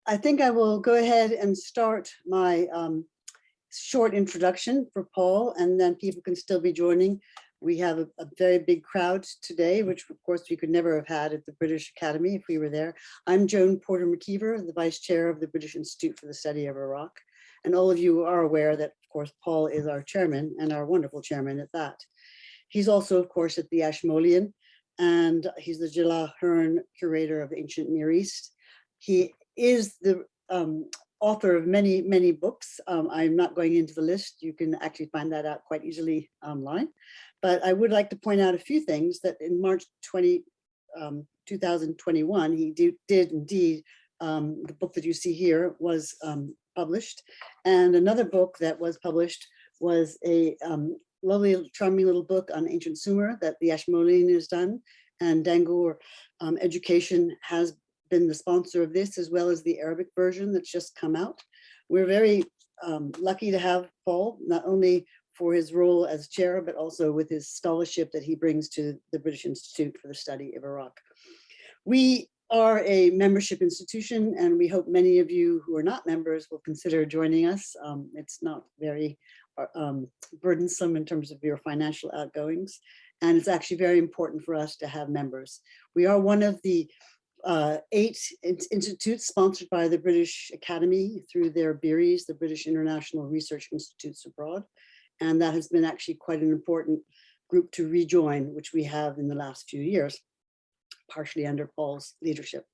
I think I will go ahead and start my short introduction for Paul, and then people can still be joining. We have a very big crowd today, which of course we could never have had at the British Academy if we were there. I'm Joan Porter McKeever, the Vice Chair of the British Institute for the Study of Iraq. And all of you are aware that, of course, Paul is our chairman, and our wonderful chairman at that. He's also, of course, at the Ashmolean, and he's the Jalal Hearn Curator of Ancient Near East. He is the author of many, many books. I'm not going into the list. You can actually find that out quite easily online. But I would like to point out a few things that in March 2021, he did indeed, the book that you see here was published. And another book that was published was a lovely, charming little book on ancient Sumer that the Ashmolean has done. And Dangoor Education has been the sponsor of this, as well as the Arabic version that's just come out. We're very lucky to have Paul, not only for his role as chair, but also with his scholarship that he brings to the British Institute for the Study of Iraq. We are a membership institution, and we hope many of you who are not members will consider joining us. It's not very burdensome in terms of your financial outgoings, and it's actually very important for us to have members. We are one of the 8 institutes sponsored by the British Academy through their BIRIs, the British International Research Institutes Abroad. And that has been actually quite an important group to rejoin, which we have in the last few years, partially under Paul's leadership.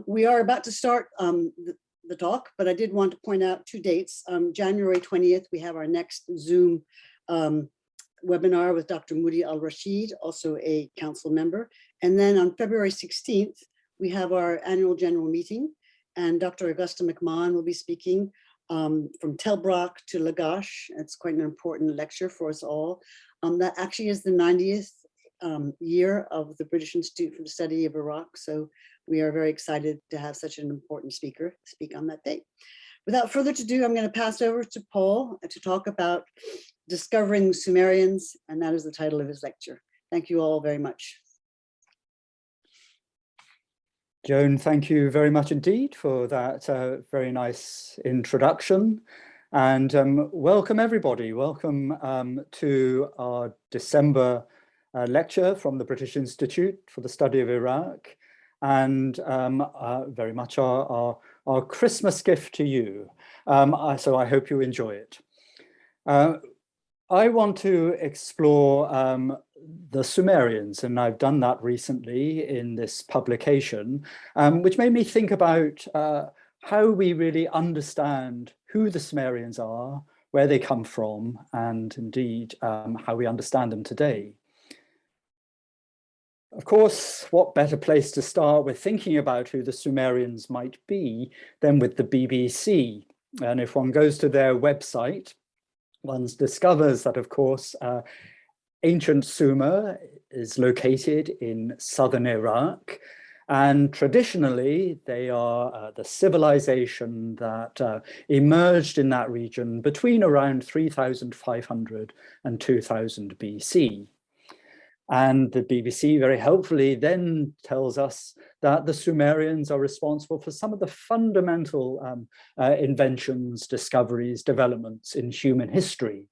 We are about to start the talk, but I did want to point out 2 dates. January 20th, we have our next Zoom webinar with Dr. Moody Al-Rashid, also a council member. And then on February 16th, we have our annual general meeting, and Dr. Augusta McMahon will be speaking from Telbrock to Lagash. It's quite an important lecture for us all. That actually is the 90th year of the British Institute for the Study of Iraq. So we are very excited to have such an important speaker speak on that date. Without further ado, I'm going to pass over to Paul to talk about Discovering the Sumerians, and that is the title of his lecture. Thank you all very much. Joan, thank you very much indeed for that very nice introduction. And welcome everybody. Welcome to our December lecture from the British Institute for the Study of Iraq, and very much our Christmas gift to you. So I hope you enjoy it. I want to explore the Sumerians, and I've done that recently in this publication, which made me think about how we really understand who the Sumerians are, where they come from, and indeed how we understand them today. Of course, what better place to start with thinking about who the Sumerians might be than with the BBC. And if one goes to their website, one discovers that, of course, ancient Sumer is located in southern Iraq, and traditionally they are the civilization that emerged in that region between around 3500 and 2000 BC. And the BBC very helpfully then tells us that the Sumerians are responsible for some of the fundamental inventions, discoveries, developments in human history.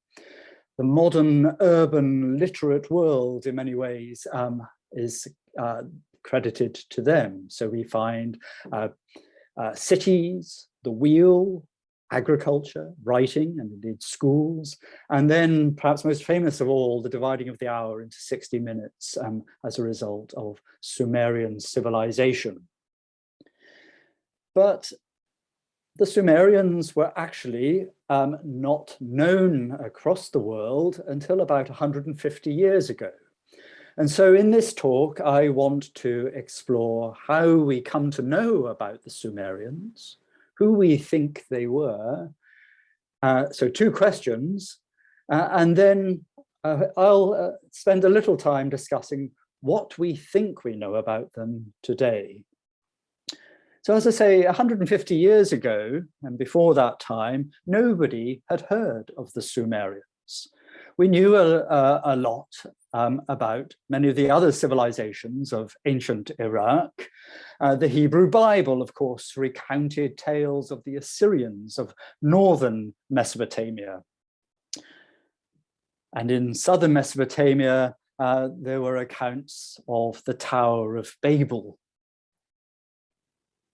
The modern urban literate world in many ways is credited to them. So we find cities, the wheel, agriculture, writing, and indeed schools, and then perhaps most famous of all, the dividing of the hour into 60 minutes as a result of Sumerian civilization. But the Sumerians were actually not known across the world until about 150 years ago. And so in this talk, I want to explore how we come to know about the Sumerians, who we think they were. So 2 questions, and then I'll spend a little time discussing what we think we know about them today. So as I say, 150 years ago, and before that time, nobody had heard of the Sumerians. We knew a lot about many of the other civilizations of ancient Iraq. The Hebrew Bible, of course, recounted tales of the Assyrians of northern Mesopotamia. And in southern Mesopotamia, there were accounts of the Tower of Babel.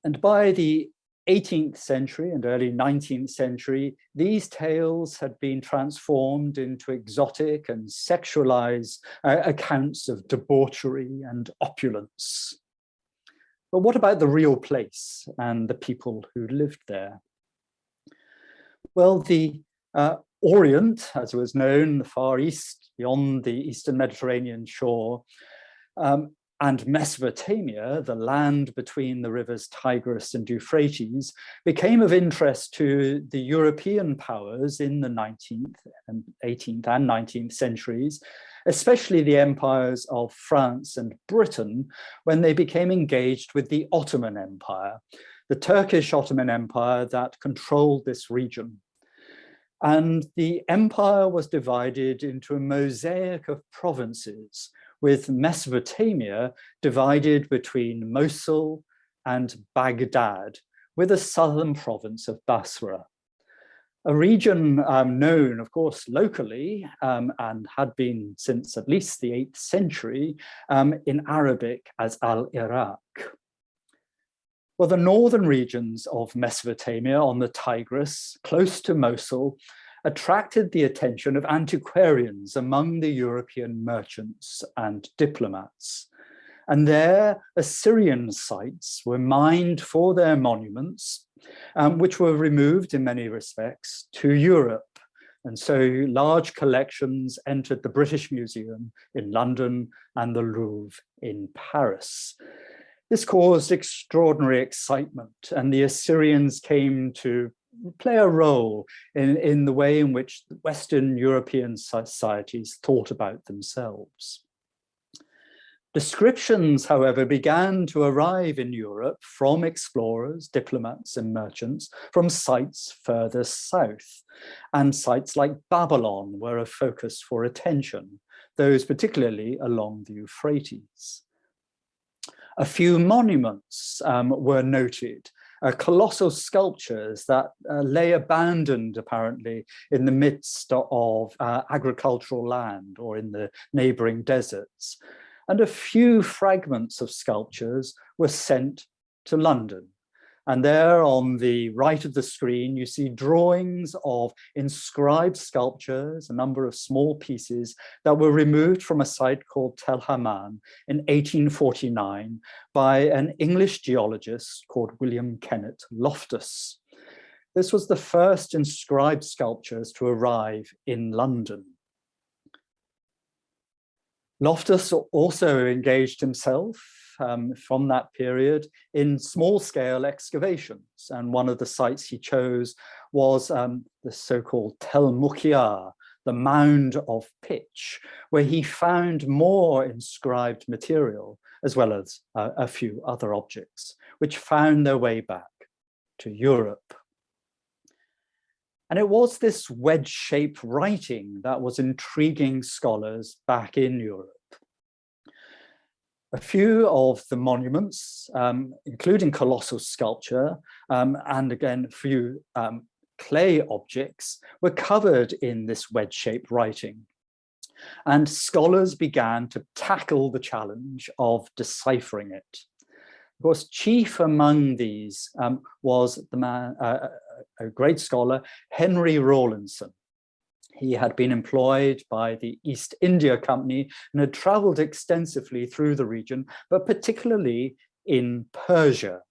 And by the 18th century and early 19th century, these tales had been transformed into exotic and sexualized accounts of debauchery and opulence. But what about the real place and the people who lived there? Well, the Orient, as it was known, the Far East, beyond the Eastern Mediterranean shore, and Mesopotamia, the land between the rivers Tigris and Euphrates, became of interest to the European powers in the 19th and 18th and 19th centuries, especially the empires of France and Britain, when they became engaged with the Ottoman Empire, the Turkish Ottoman Empire that controlled this region. And the empire was divided into a mosaic of provinces, with Mesopotamia divided between Mosul and Baghdad, with a southern province of Basra. A region known, of course, locally and had been since at least the 8th century in Arabic as Al-Iraq. Well, the northern regions of Mesopotamia on the Tigris, close to Mosul, attracted the attention of antiquarians among the European merchants and diplomats. And there, Assyrian sites were mined for their monuments, which were removed in many respects to Europe. And so large collections entered the British Museum in London and the Louvre in Paris. This caused extraordinary excitement, and the Assyrians came to play a role in the way in which Western European societies thought about themselves. Descriptions, however, began to arrive in Europe from explorers, diplomats, and merchants from sites further south. And sites like Babylon were a focus for attention, those particularly along the Euphrates. A few monuments were noted, colossal sculptures that lay abandoned, apparently, in the midst of agricultural land or in the neighboring deserts. And a few fragments of sculptures were sent to London. And there on the right of the screen, you see drawings of inscribed sculptures, a number of small pieces that were removed from a site called Tel Haman in 1849 by an English geologist called William Kennett Loftus. This was the first inscribed sculptures to arrive in London. Loftus also engaged himself from that period in small-scale excavations. And one of the sites he chose was the so-called Tel Mukhya, the mound of pitch, where he found more inscribed material, as well as a few other objects, which found their way back to Europe. And it was this wedge-shaped writing that was intriguing scholars back in Europe. A few of the monuments, including colossal sculpture, and again, a few clay objects, were covered in this wedge-shaped writing. And scholars began to tackle the challenge of deciphering it. Of course, chief among these was the man, a great scholar, Henry Rawlinson. He had been employed by the East India Company and had traveled extensively through the region, but particularly in Persia,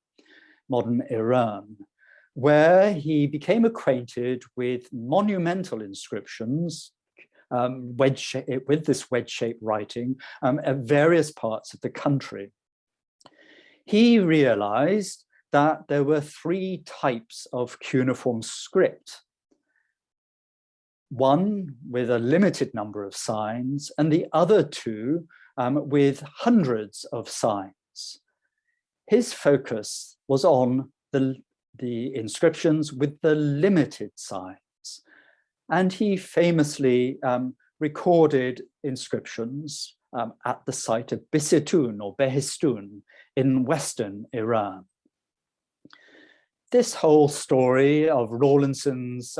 modern Iran, where he became acquainted with monumental inscriptions with this wedge-shaped writing at various parts of the country. He realized that there were 3 types of cuneiform script. One with a limited number of signs, and the other 2 with hundreds of signs. His focus was on the inscriptions with the limited signs. And he famously recorded inscriptions at the site of Bisitun or Behistun in western Iran. This whole story of Rawlinson's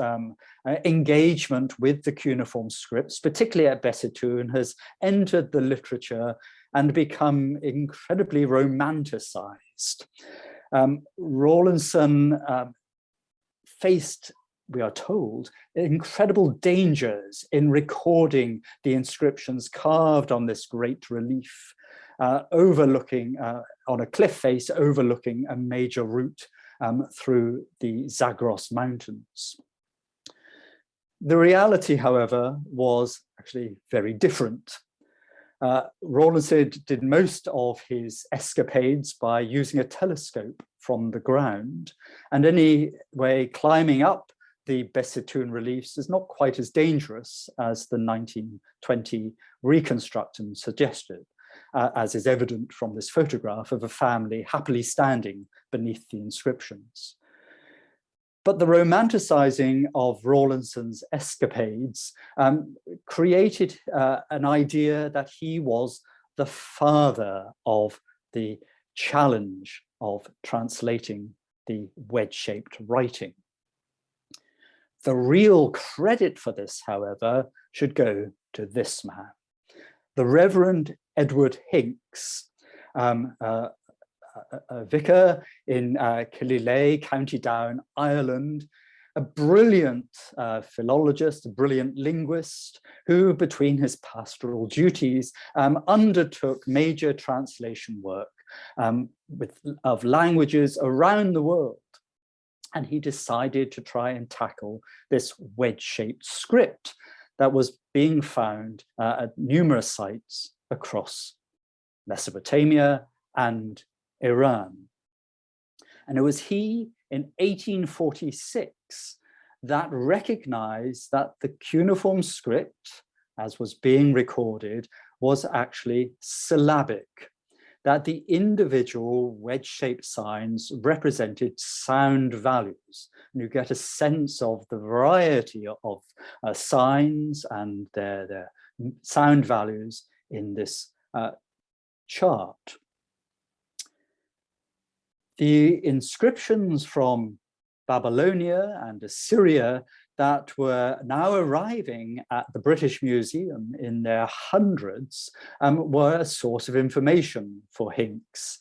engagement with the cuneiform scripts, particularly at Besitun, has entered the literature and become incredibly romanticized. Rawlinson faced, we are told, incredible dangers in recording the inscriptions carved on this great relief, overlooking, on a cliff face overlooking a major route through the Zagros Mountains. The reality, however, was actually very different. Rawlinson did most of his escapades by using a telescope from the ground, and anyway, climbing up the Besitun reliefs is not quite as dangerous as the 1920 Reconstructed suggested, as is evident from this photograph of a family happily standing beneath the inscriptions. But the romanticizing of Rawlinson's escapades created an idea that he was the father of the challenge of translating the wedge-shaped writing. The real credit for this, however, should go to this man, the Reverend Edward Hincks, a vicar in Killilea, County Down, Ireland, a brilliant philologist, a brilliant linguist, who between his pastoral duties undertook major translation work of languages around the world. And he decided to try and tackle this wedge-shaped script that was being found at numerous sites across Mesopotamia and Iran. And it was he in 1846 that recognized that the cuneiform script, as was being recorded, was actually syllabic, that the individual wedge-shaped signs represented sound values. And you get a sense of the variety of signs and their sound values in this chart. The inscriptions from Babylonia and Assyria that were now arriving at the British Museum in their hundreds were a source of information for Hincks.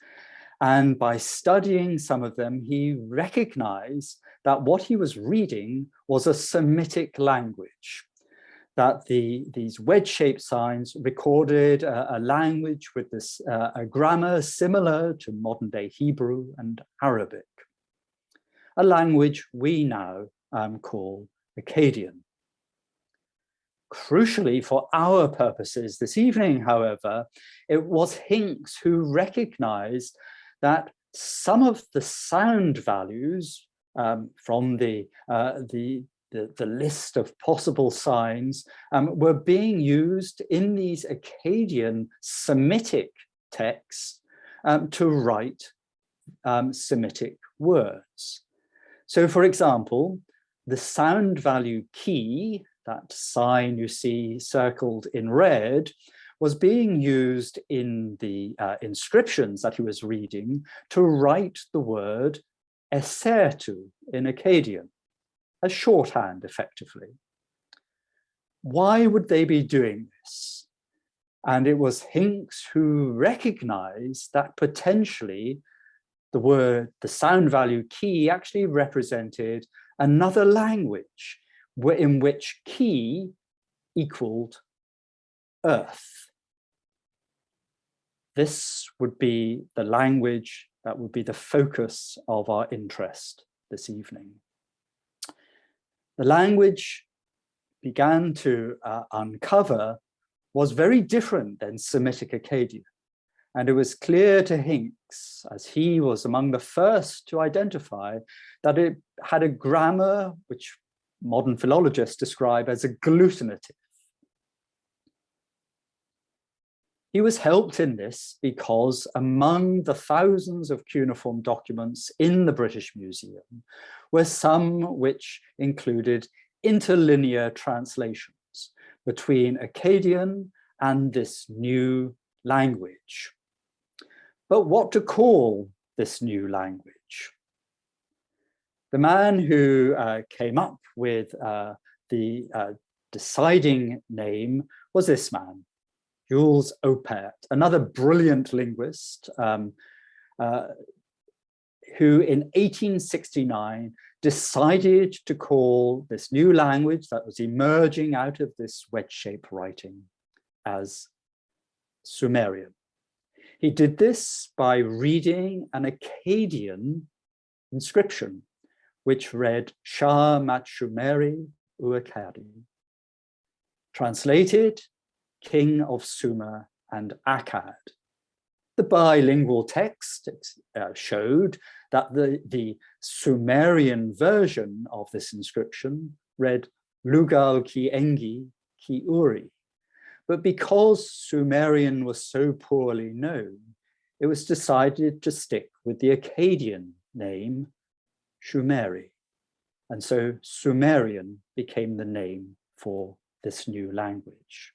And by studying some of them, he recognized that what he was reading was a Semitic language, that these wedge-shaped signs recorded a language with this a grammar similar to modern-day Hebrew and Arabic, a language we now call Akkadian. Crucially for our purposes this evening, however, it was Hincks who recognized that some of the sound values from the list of possible signs were being used in these Akkadian Semitic texts to write Semitic words. So, for example, the sound value key, that sign you see circled in red, was being used in the inscriptions that he was reading to write the word esertu in Akkadian, a shorthand effectively. Why would they be doing this? And it was Hincks who recognized that potentially the sound value key actually represented another language in which key equaled earth. This would be the language that would be the focus of our interest this evening. The language began to uncover was very different than Semitic Akkadian. And it was clear to Hincks, as he was among the first to identify, that it had a grammar which modern philologists describe as agglutinative. He was helped in this because among the thousands of cuneiform documents in the British Museum were some which included interlinear translations, between Akkadian and this new language. But what to call this new language? The man who came up with the deciding name was this man, Julius Opec, another brilliant linguist who in 1869 decided to call this new language that was emerging out of this wedge-shaped writing as Sumerian. He did this by reading an Akkadian inscription, which read Shah Mat Shumeri Uakkadi, translated King of Sumer and Akkad. The bilingual text showed that the Sumerian version of this inscription read Lugal ki Engi ki Uri. But because Sumerian was so poorly known, it was decided to stick with the Akkadian name Shumeri. And so Sumerian became the name for this new language.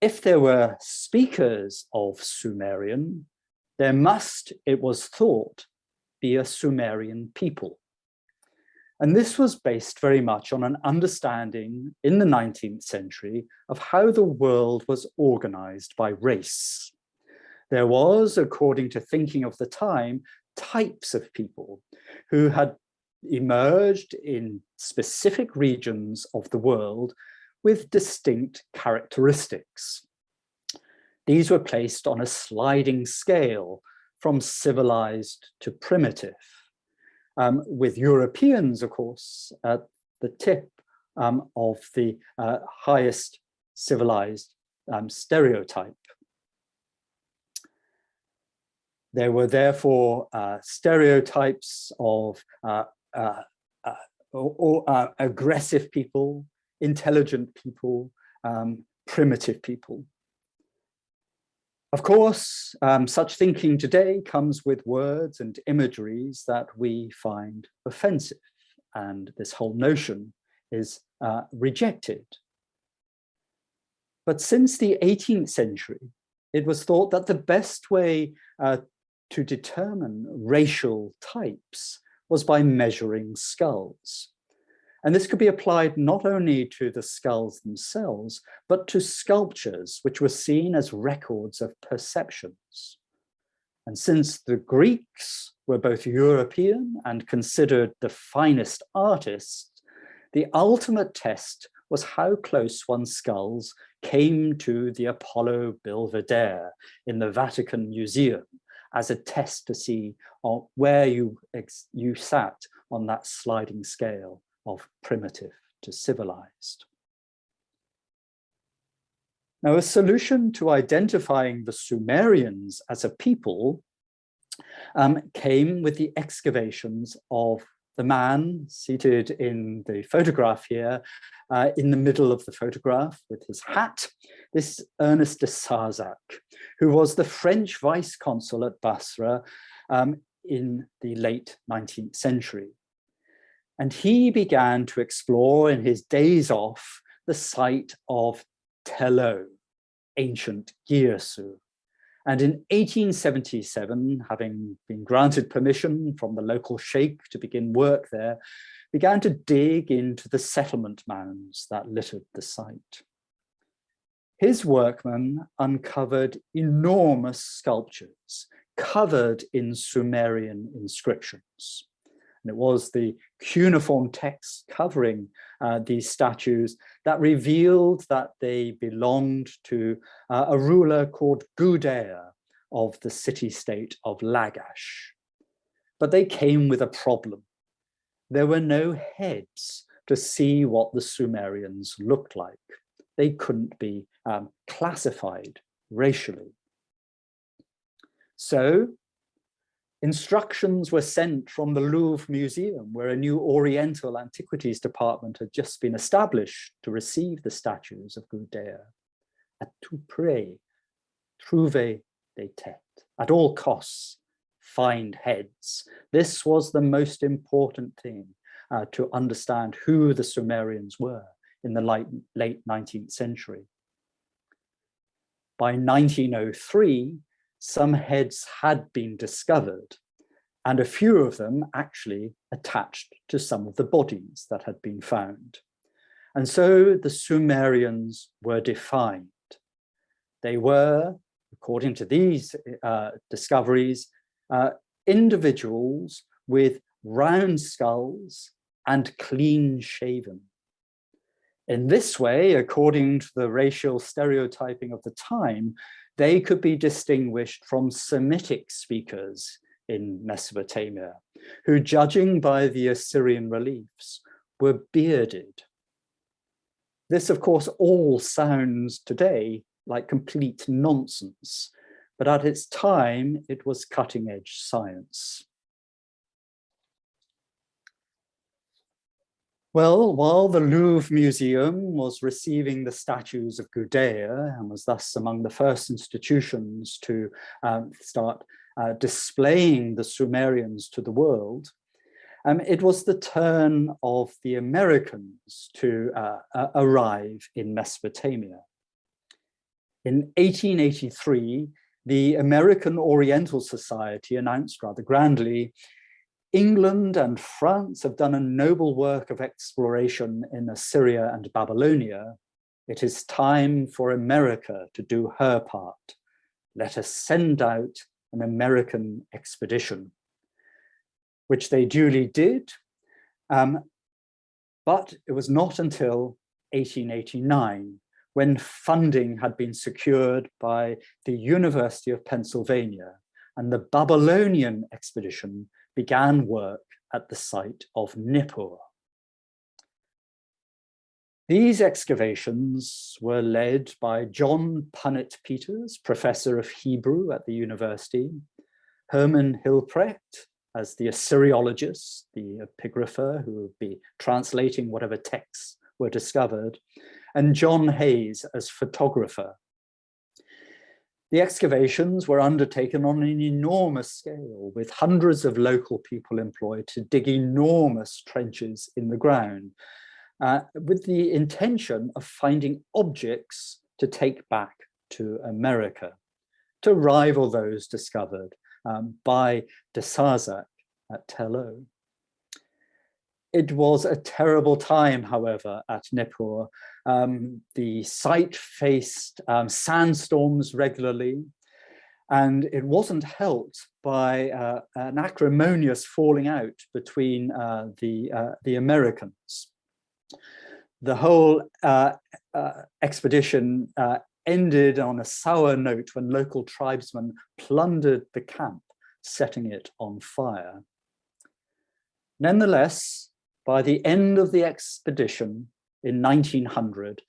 If there were speakers of Sumerian, there must, it was thought, be a Sumerian people. And this was based very much on an understanding in the 19th century of how the world was organized by race. There was, according to thinking of the time, types of people who had emerged in specific regions of the world with distinct characteristics. These were placed on a sliding scale from civilized to primitive, with Europeans, of course, at the tip of the highest civilized stereotype. There were therefore stereotypes of aggressive people, intelligent people, primitive people. Of course, such thinking today comes with words and imageries that we find offensive, and this whole notion is rejected. But since the 18th century, it was thought that the best way to determine racial types was by measuring skulls. And this could be applied not only to the skulls themselves, but to sculptures, which were seen as records of perceptions. And since the Greeks were both European and considered the finest artists, the ultimate test was how close one's skulls came to the Apollo Belvedere in the Vatican Museum as a test to see where you sat on that sliding scale of primitive to civilized. Now, a solution to identifying the Sumerians as a people came with the excavations of the man seated in the photograph here, in the middle of the photograph with his hat, this Ernest de Sarzac, who was the French vice consul at Basra in the late 19th century. And he began to explore in his days off the site of Tello, ancient Girsu. And in 1877, having been granted permission from the local sheikh to begin work there, began to dig into the settlement mounds that littered the site. His workmen uncovered enormous sculptures covered in Sumerian inscriptions. And it was the cuneiform text covering these statues that revealed that they belonged to a ruler called Gudea of the city-state of Lagash. But they came with a problem. There were no heads to see what the Sumerians looked like. They couldn't be classified racially. So instructions were sent from the Louvre Museum, where a new Oriental Antiquities department had just been established to receive the statues of Gudea. À tout prix, trouver des têtes. At all costs, find heads. This was the most important thing to understand who the Sumerians were in the late 19th century. By 1903, some heads had been discovered, and a few of them actually attached to some of the bodies that had been found. And so the Sumerians were defined. They were, according to these discoveries, individuals with round skulls and clean shaven. In this way, according to the racial stereotyping of the time, they could be distinguished from Semitic speakers in Mesopotamia, who, judging by the Assyrian reliefs, were bearded. This, of course, all sounds today like complete nonsense, but at its time, it was cutting-edge science. Well, while the Louvre Museum was receiving the statues of Gudea and was thus among the first institutions to start displaying the Sumerians to the world, it was the turn of the Americans to arrive in Mesopotamia. In 1883, the American Oriental Society announced rather grandly, England and France have done a noble work of exploration in Assyria and Babylonia. It is time for America to do her part. Let us send out an American expedition, which they duly did. But it was not until 1889 when funding had been secured by the University of Pennsylvania, and the Babylonian expedition began work at the site of Nippur. These excavations were led by John Punnett Peters, professor of Hebrew at the university, Herman Hilprecht as the Assyriologist, the epigrapher who would be translating whatever texts were discovered, and John Hayes as photographer. The excavations were undertaken on an enormous scale, with hundreds of local people employed to dig enormous trenches in the ground, with the intention of finding objects to take back to America, to rival those discovered by de Sarzac at Tello. It was a terrible time, however, at Nippur. The site faced sandstorms regularly, and it wasn't helped by an acrimonious falling out between the Americans. The whole expedition ended on a sour note when local tribesmen plundered the camp, setting it on fire. Nonetheless, by the end of the expedition in 1900,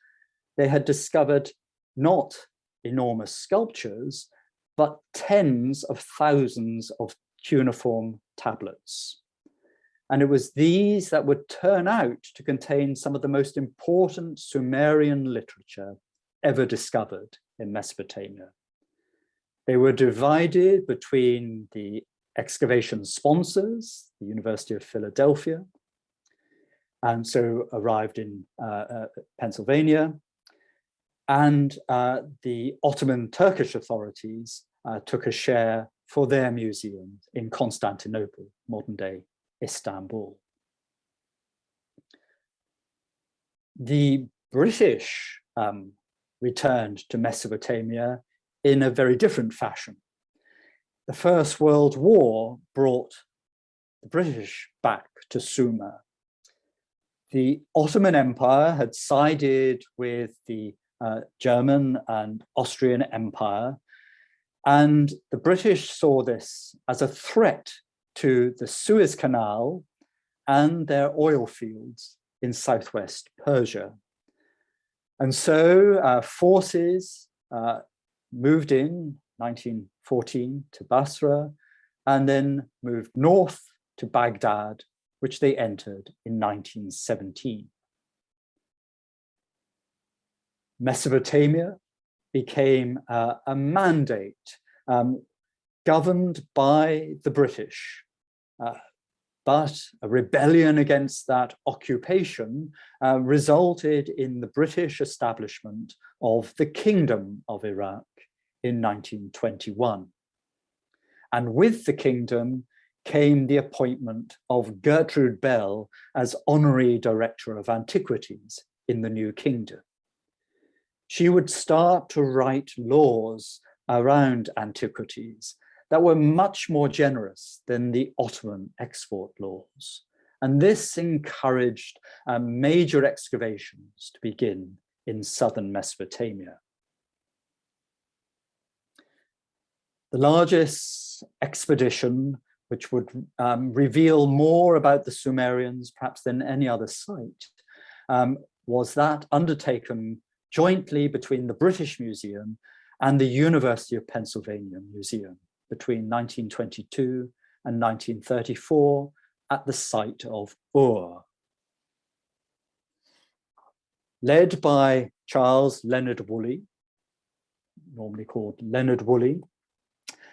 they had discovered not enormous sculptures, but tens of thousands of cuneiform tablets. And it was these that would turn out to contain some of the most important Sumerian literature ever discovered in Mesopotamia. They were divided between the excavation sponsors, the University of Philadelphia, and so arrived in Pennsylvania, and the Ottoman Turkish authorities took a share for their museum in Constantinople, modern-day Istanbul. The British returned to Mesopotamia in a very different fashion. The First World War brought the British back to Sumer. The Ottoman Empire had sided with the German and Austrian Empire, and the British saw this as a threat to the Suez Canal and their oil fields in southwest Persia. And so forces moved in 1914 to Basra, and then moved north to Baghdad, which they entered in 1917. Mesopotamia became a mandate governed by the British But a rebellion against that occupation resulted in the British establishment of the Kingdom of Iraq in 1921. And with the kingdom came the appointment of Gertrude Bell as honorary director of antiquities in the new kingdom. She would start to write laws around antiquities that were much more generous than the Ottoman export laws. And this encouraged major excavations to begin in southern Mesopotamia. The largest expedition, which would reveal more about the Sumerians perhaps than any other site, was that undertaken jointly between the British Museum and the University of Pennsylvania Museum between 1922 and 1934 at the site of Ur. Led by Charles Leonard Woolley, normally called Leonard Woolley,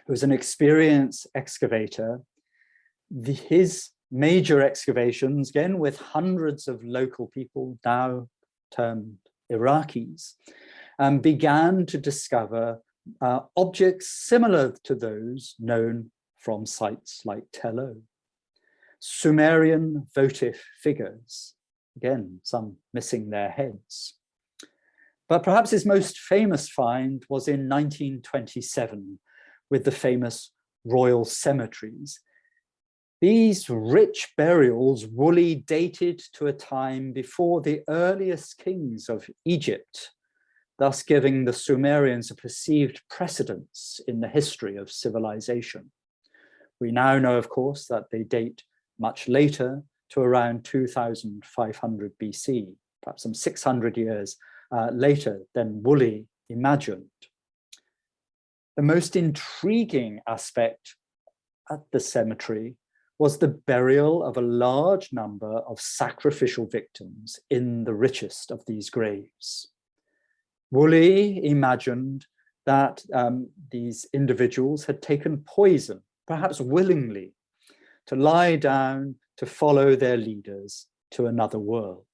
who was an experienced excavator. His major excavations, again with hundreds of local people, now termed Iraqis, began to discover objects similar to those known from sites like Tel O. Sumerian votive figures, again, some missing their heads. But perhaps his most famous find was in 1927 with the famous royal cemeteries. These rich burials Woolley dated to a time before the earliest kings of Egypt, thus giving the Sumerians a perceived precedence in the history of civilization. We now know, of course, that they date much later to around 2500 BC, perhaps some 600 years later than Woolley imagined. The most intriguing aspect at the cemetery was the burial of a large number of sacrificial victims in the richest of these graves. Woolley imagined that these individuals had taken poison, perhaps willingly, to lie down to follow their leaders to another world.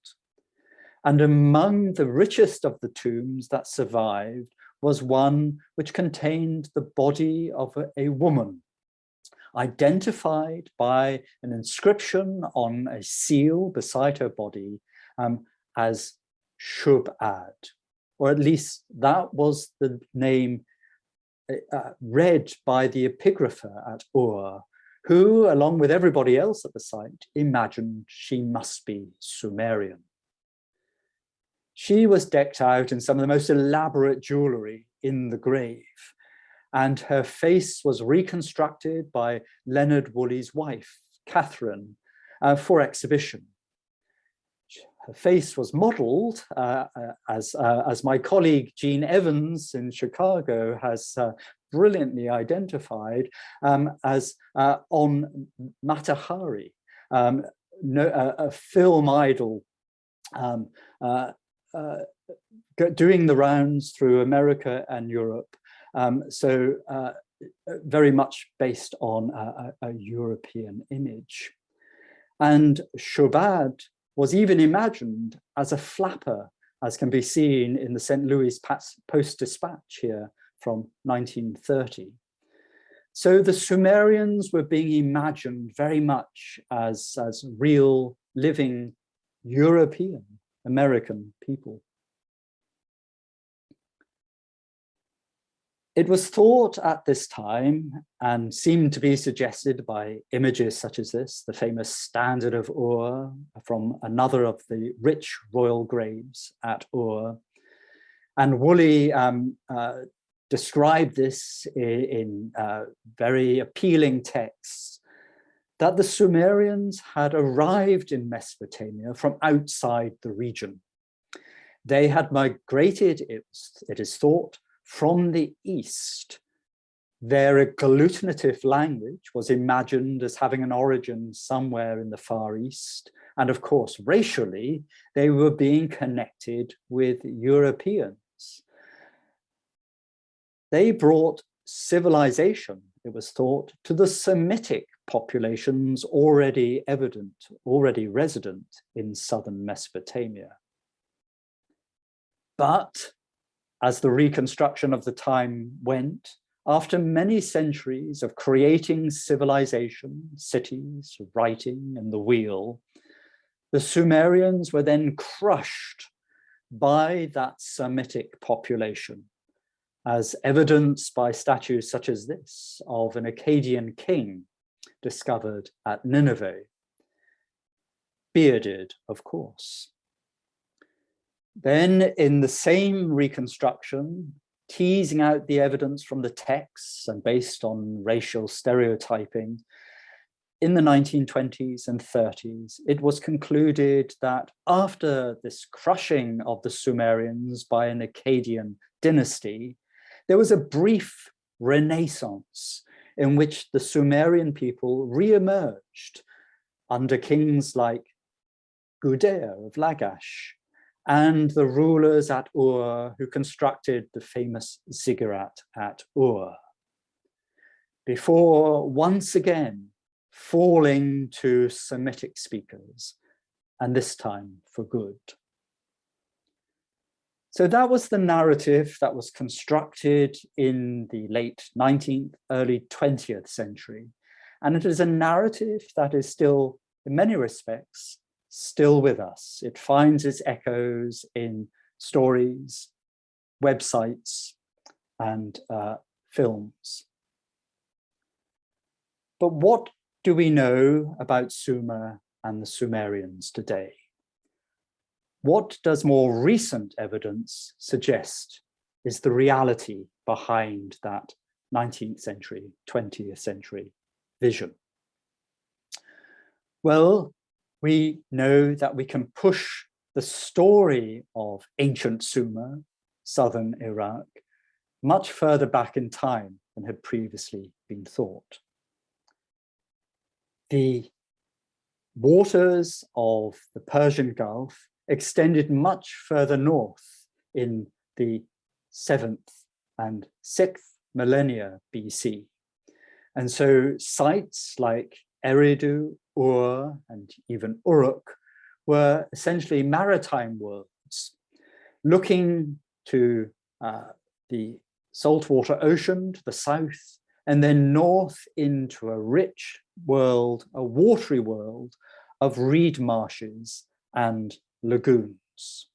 And among the richest of the tombs that survived was one which contained the body of a woman, identified by an inscription on a seal beside her body as Chabad, or at least that was the name read by the epigrapher at Ur, who, along with everybody else at the site, imagined she must be Sumerian. She was decked out in some of the most elaborate jewelry in the grave, and her face was reconstructed by Leonard Woolley's wife, Catherine, for exhibition. Her face was modeled, as my colleague Jean Evans in Chicago has brilliantly identified, as on Matahari, a film idol doing the rounds through America and Europe. So very much based on a European image. And Chabad was even imagined as a flapper, as can be seen in the St. Louis Post-Dispatch here from 1930. So the Sumerians were being imagined very much as real, living European American people. It was thought at this time, and seemed to be suggested by images such as this, the famous Standard of Ur from another of the rich royal graves at Ur. And Woolley described this in very appealing texts, that the Sumerians had arrived in Mesopotamia from outside the region. They had migrated, it is thought, from the east. Their agglutinative language was imagined as having an origin somewhere in the Far East. And of course, racially, they were being connected with Europeans. They brought civilization it was thought, to the Semitic populations already resident in southern Mesopotamia. But as the reconstruction of the time went, after many centuries of creating civilization, cities, writing, and the wheel, the Sumerians were then crushed by that Semitic population, as evidenced by statues such as this of an Akkadian king discovered at Nineveh, bearded, of course. Then in the same reconstruction, teasing out the evidence from the texts and based on racial stereotyping, in the 1920s and 30s, it was concluded that after this crushing of the Sumerians by an Akkadian dynasty, there was a brief renaissance in which the Sumerian people re-emerged under kings like Gudea of Lagash and the rulers at Ur who constructed the famous ziggurat at Ur, before once again falling to Semitic speakers, and this time for good. So that was the narrative that was constructed in the late 19th, early 20th century. And it is a narrative that is still, in many respects, still with us. It finds its echoes in stories, websites, and films. But what do we know about Sumer and the Sumerians today? What does more recent evidence suggest is the reality behind that 19th century, 20th century vision? Well, we know that we can push the story of ancient Sumer, southern Iraq, much further back in time than had previously been thought. The waters of the Persian Gulf extended much further north in the 7th and 6th millennia BC. And so sites like Eridu, Ur, and even Uruk were essentially maritime worlds, looking to the saltwater ocean to the south, and then north into a rich world, a watery world of reed marshes and lagoons.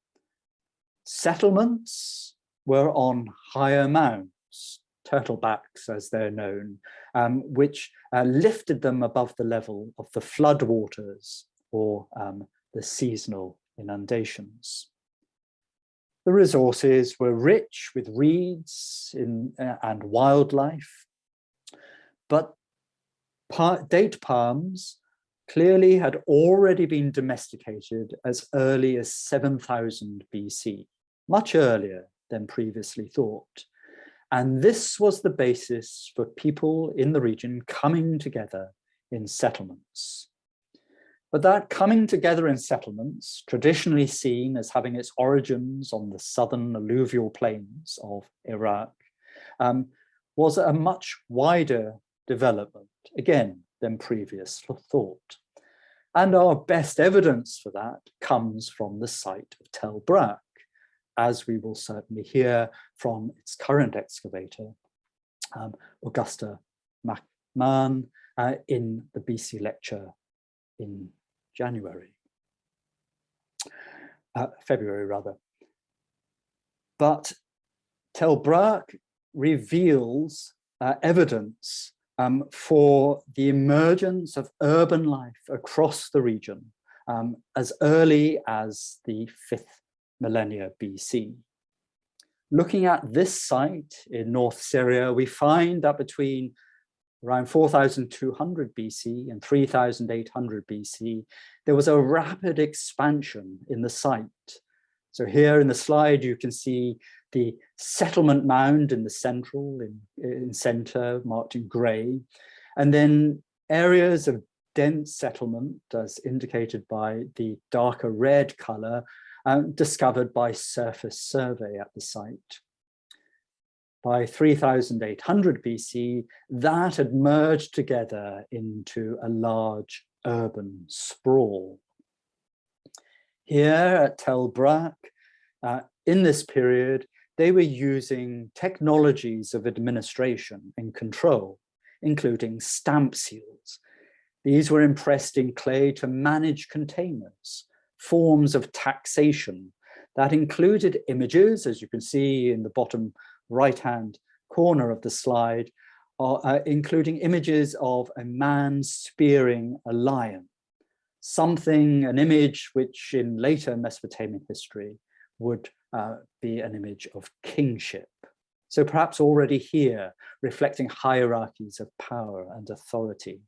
Settlements were on higher mounds, turtlebacks as they're known, which lifted them above the level of the flood waters or the seasonal inundations. The resources were rich with reeds and wildlife, but date palms clearly had already been domesticated as early as 7000 BC, much earlier than previously thought. And this was the basis for people in the region coming together in settlements. But that coming together in settlements, traditionally seen as having its origins on the southern alluvial plains of Iraq, was a much wider development, again, than previous thought. And our best evidence for that comes from the site of Tel Brak, as we will certainly hear from its current excavator, Augusta McMahon, in the BC lecture in February rather. But Tel Brak reveals evidence for the emergence of urban life across the region as early as the 5th millennia BC. Looking at this site in North Syria, we find that between around 4200 BC and 3800 BC, there was a rapid expansion in the site. So here in the slide, you can see the settlement mound in the center, marked in gray, and then areas of dense settlement, as indicated by the darker red color, discovered by surface survey at the site. by 3800 BC, that had merged together into a large urban sprawl. Here at Tel Brak, in this period, they were using technologies of administration and control, including stamp seals. These were impressed in clay to manage containers, forms of taxation that included images, as you can see in the bottom right-hand corner of the slide, including images of a man spearing a lion, an image which in later Mesopotamian history would be an image of kingship. So perhaps already here, reflecting hierarchies of power and authority.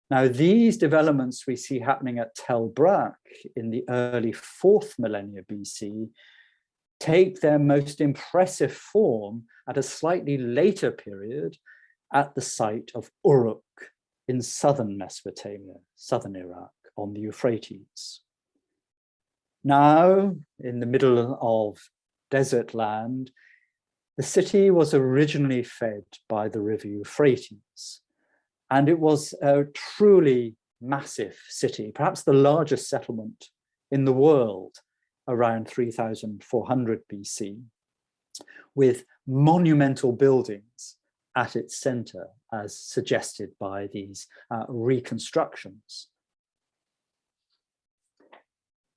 Now, these developments we see happening at Tel Brak in the early 4th millennia BC take their most impressive form at a slightly later period at the site of Uruk in southern Mesopotamia, southern Iraq, on the Euphrates. Now, in the middle of desert land, the city was originally fed by the river Euphrates, and it was a truly massive city, perhaps the largest settlement in the world around 3400 BC, with monumental buildings at its center, as suggested by these reconstructions.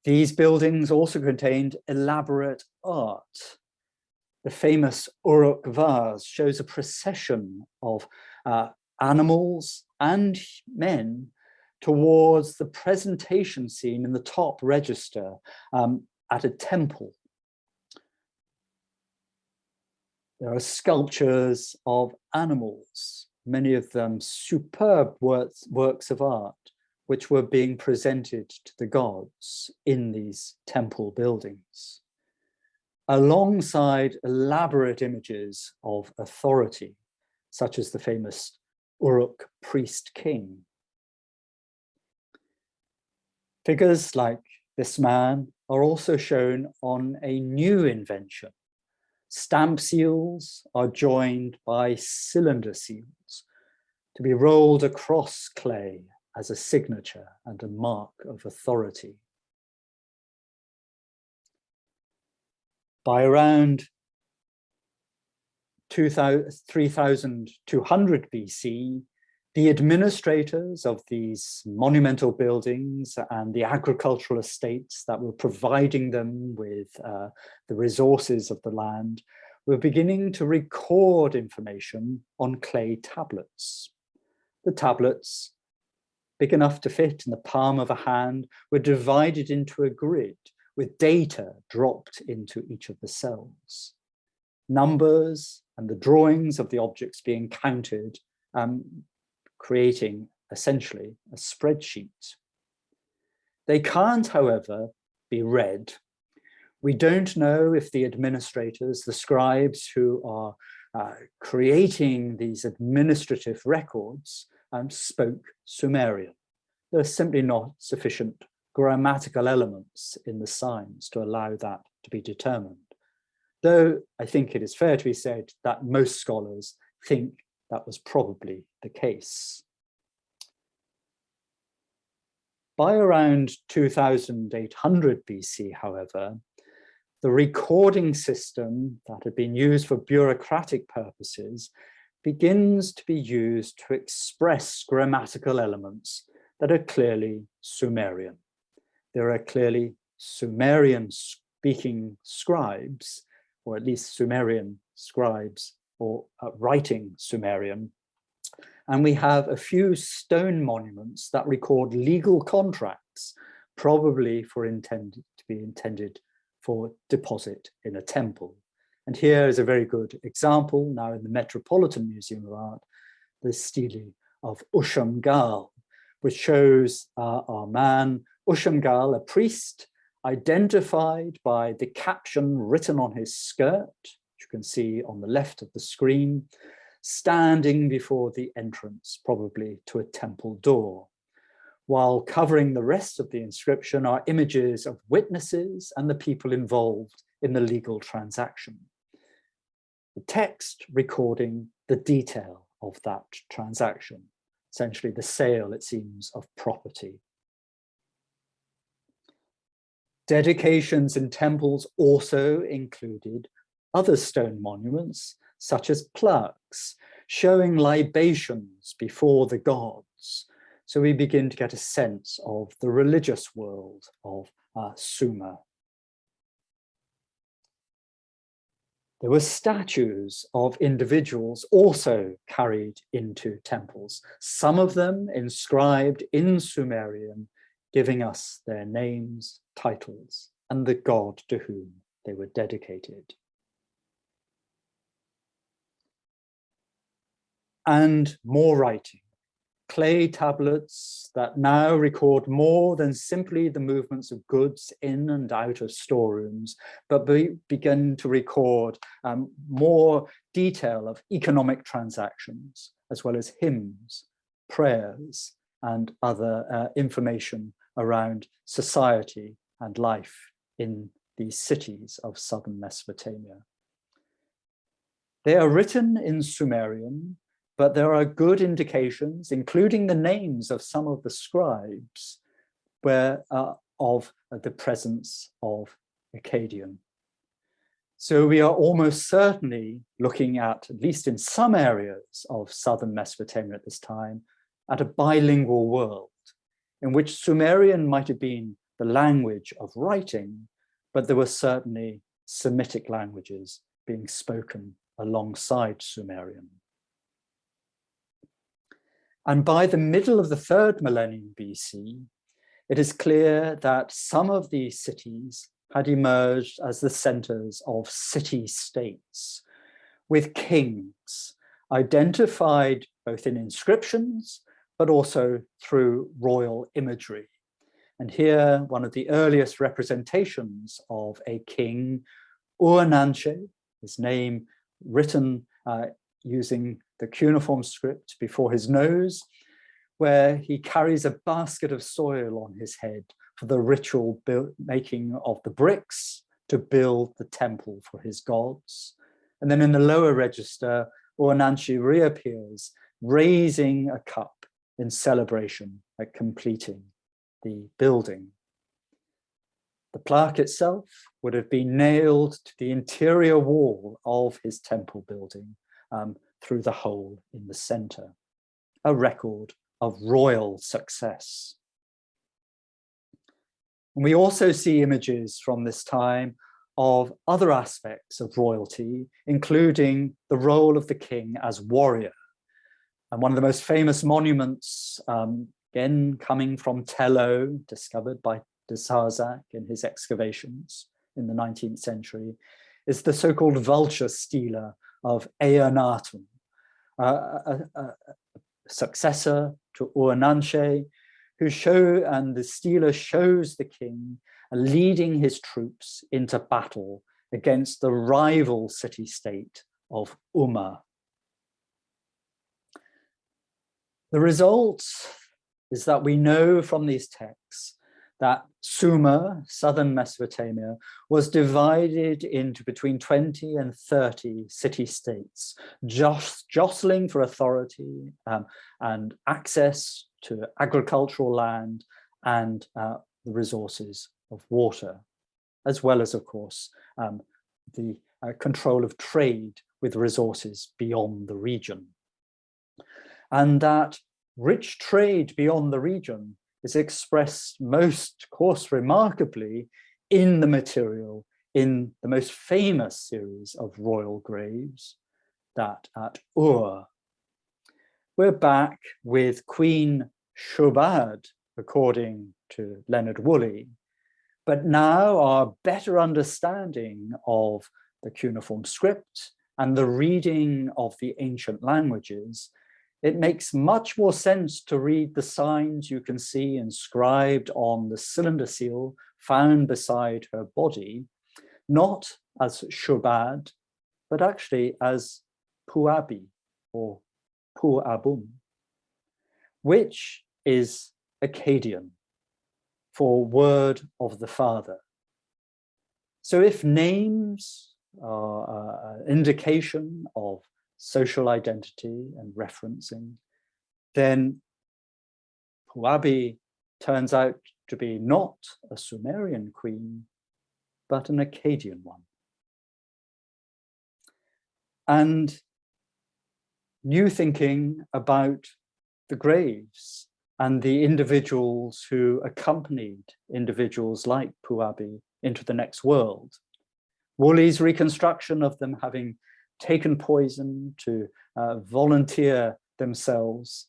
These buildings also contained elaborate art. The famous Uruk vase shows a procession of animals and men towards the presentation scene in the top register at a temple. There are sculptures of animals, many of them superb works of art, which were being presented to the gods in these temple buildings, alongside elaborate images of authority, such as the famous Uruk priest king. Figures like this man are also shown on a new invention. Stamp seals are joined by cylinder seals to be rolled across clay as a signature and a mark of authority. By around 3200 BC, the administrators of these monumental buildings and the agricultural estates that were providing them with the resources of the land were beginning to record information on clay tablets. The tablets, big enough to fit in the palm of a hand, were divided into a grid with data dropped into each of the cells. Numbers and the drawings of the objects being counted, creating essentially a spreadsheet. They can't, however, be read. We don't know if the administrators, the scribes who are creating these administrative records spoke Sumerian. There are simply not sufficient grammatical elements in the signs to allow that to be determined. Though I think it is fair to be said that most scholars think that was probably the case. By around 2800 BC, however, the recording system that had been used for bureaucratic purposes begins to be used to express grammatical elements that are clearly Sumerian. There are clearly Sumerian-speaking scribes, or at least Sumerian scribes, or writing Sumerian. And we have a few stone monuments that record legal contracts, probably intended for deposit in a temple. And here is a very good example now in the Metropolitan Museum of Art, the stele of Ushamgal, which shows our man Ushamgal, a priest, identified by the caption written on his skirt, which you can see on the left of the screen, standing before the entrance, probably to a temple door. While covering the rest of the inscription are images of witnesses and the people involved in the legal transaction. the text recording the detail of that transaction, essentially the sale, it seems, of property. Dedications in temples also included other stone monuments, such as plaques, showing libations before the gods. So we begin to get a sense of the religious world of Sumer. There were statues of individuals also carried into temples, some of them inscribed in Sumerian, giving us their names, titles, and the god to whom they were dedicated. And more writing, clay tablets that now record more than simply the movements of goods in and out of storerooms, but begin to record more detail of economic transactions, as well as hymns, prayers, and other information around society and life in these cities of southern Mesopotamia. They are written in Sumerian, but there are good indications, including the names of some of the scribes, of the presence of Akkadian. So we are almost certainly looking at least in some areas of southern Mesopotamia at this time, at a bilingual world, in which Sumerian might have been the language of writing, but there were certainly Semitic languages being spoken alongside Sumerian. And by the middle of the 3rd millennium BC, it is clear that some of these cities had emerged as the centers of city-states, with kings identified both in inscriptions, but also through royal imagery. And here, one of the earliest representations of a king, Ur-Nanshe, his name written using the cuneiform script before his nose, where he carries a basket of soil on his head for the ritual making of the bricks to build the temple for his gods. And then in the lower register, Ur-Nanshe reappears, raising a cup in celebration at completing the building. The plaque itself would have been nailed to the interior wall of his temple building through the hole in the center, a record of royal success. And we also see images from this time of other aspects of royalty, including the role of the king as warrior. And one of the most famous monuments, again coming from Tello, discovered by de Sarzac in his excavations in the 19th century, is the so-called vulture stela of Eonatum, a successor to Ur-Nanshe, and the stela shows the king leading his troops into battle against the rival city-state of Umma. The result is that we know from these texts that Sumer, southern Mesopotamia, was divided into between 20 and 30 city-states, jostling for authority and access to agricultural land and the resources of water, as well as, of course, the control of trade with resources beyond the region. And that rich trade beyond the region is expressed most, of course, remarkably in the material in the most famous series of royal graves, that at Ur. We're back with Queen Chabad, according to Leonard Woolley, but now our better understanding of the cuneiform script and the reading of the ancient languages, it makes much more sense to read the signs you can see inscribed on the cylinder seal found beside her body, not as Chabad, but actually as Puabi or Puabum, which is Akkadian for word of the father. So if names are an indication of social identity and referencing, then Puabi turns out to be not a Sumerian queen, but an Akkadian one. And new thinking about the graves and the individuals who accompanied individuals like Puabi into the next world. Woolley's reconstruction of them having taken poison to volunteer themselves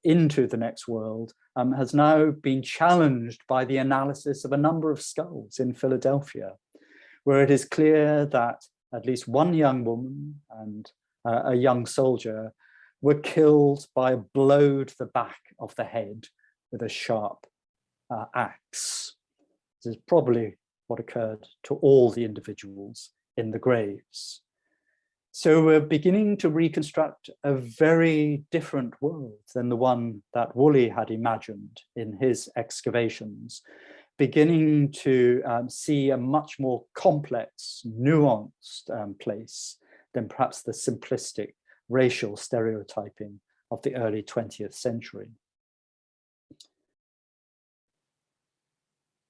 into the next world has now been challenged by the analysis of a number of skulls in Philadelphia, where it is clear that at least one young woman and a young soldier were killed by a blow to the back of the head with a sharp axe. This is probably what occurred to all the individuals in the graves. So we're beginning to reconstruct a very different world than the one that Woolley had imagined in his excavations, beginning to see a much more complex, nuanced place than perhaps the simplistic racial stereotyping of the early 20th century.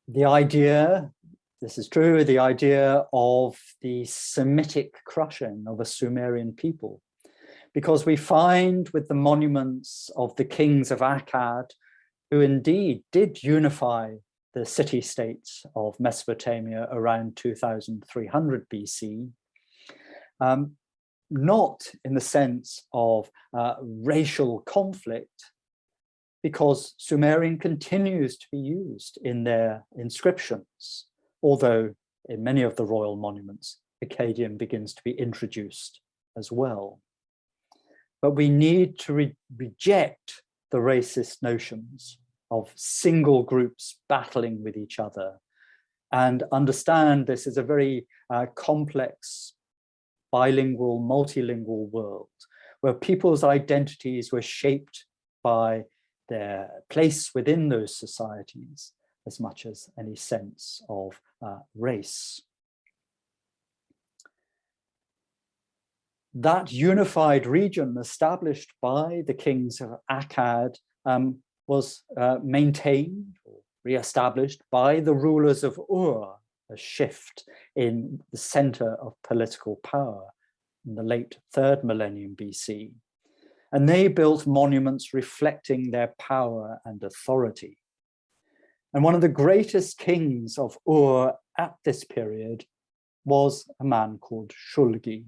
The idea, this is true, the idea of the Semitic crushing of a Sumerian people, because we find with the monuments of the kings of Akkad, who indeed did unify the city-states of Mesopotamia around 2300 BC, not in the sense of racial conflict, because Sumerian continues to be used in their inscriptions, although in many of the royal monuments, Akkadian begins to be introduced as well. But we need to reject the racist notions of single groups battling with each other and understand this is a very complex, bilingual, multilingual world where people's identities were shaped by their place within those societies as much as any sense of race. That unified region established by the kings of Akkad was maintained or re-established by the rulers of Ur, a shift in the center of political power in the late 3rd millennium BC. And they built monuments reflecting their power and authority. And one of the greatest kings of Ur at this period was a man called Shulgi.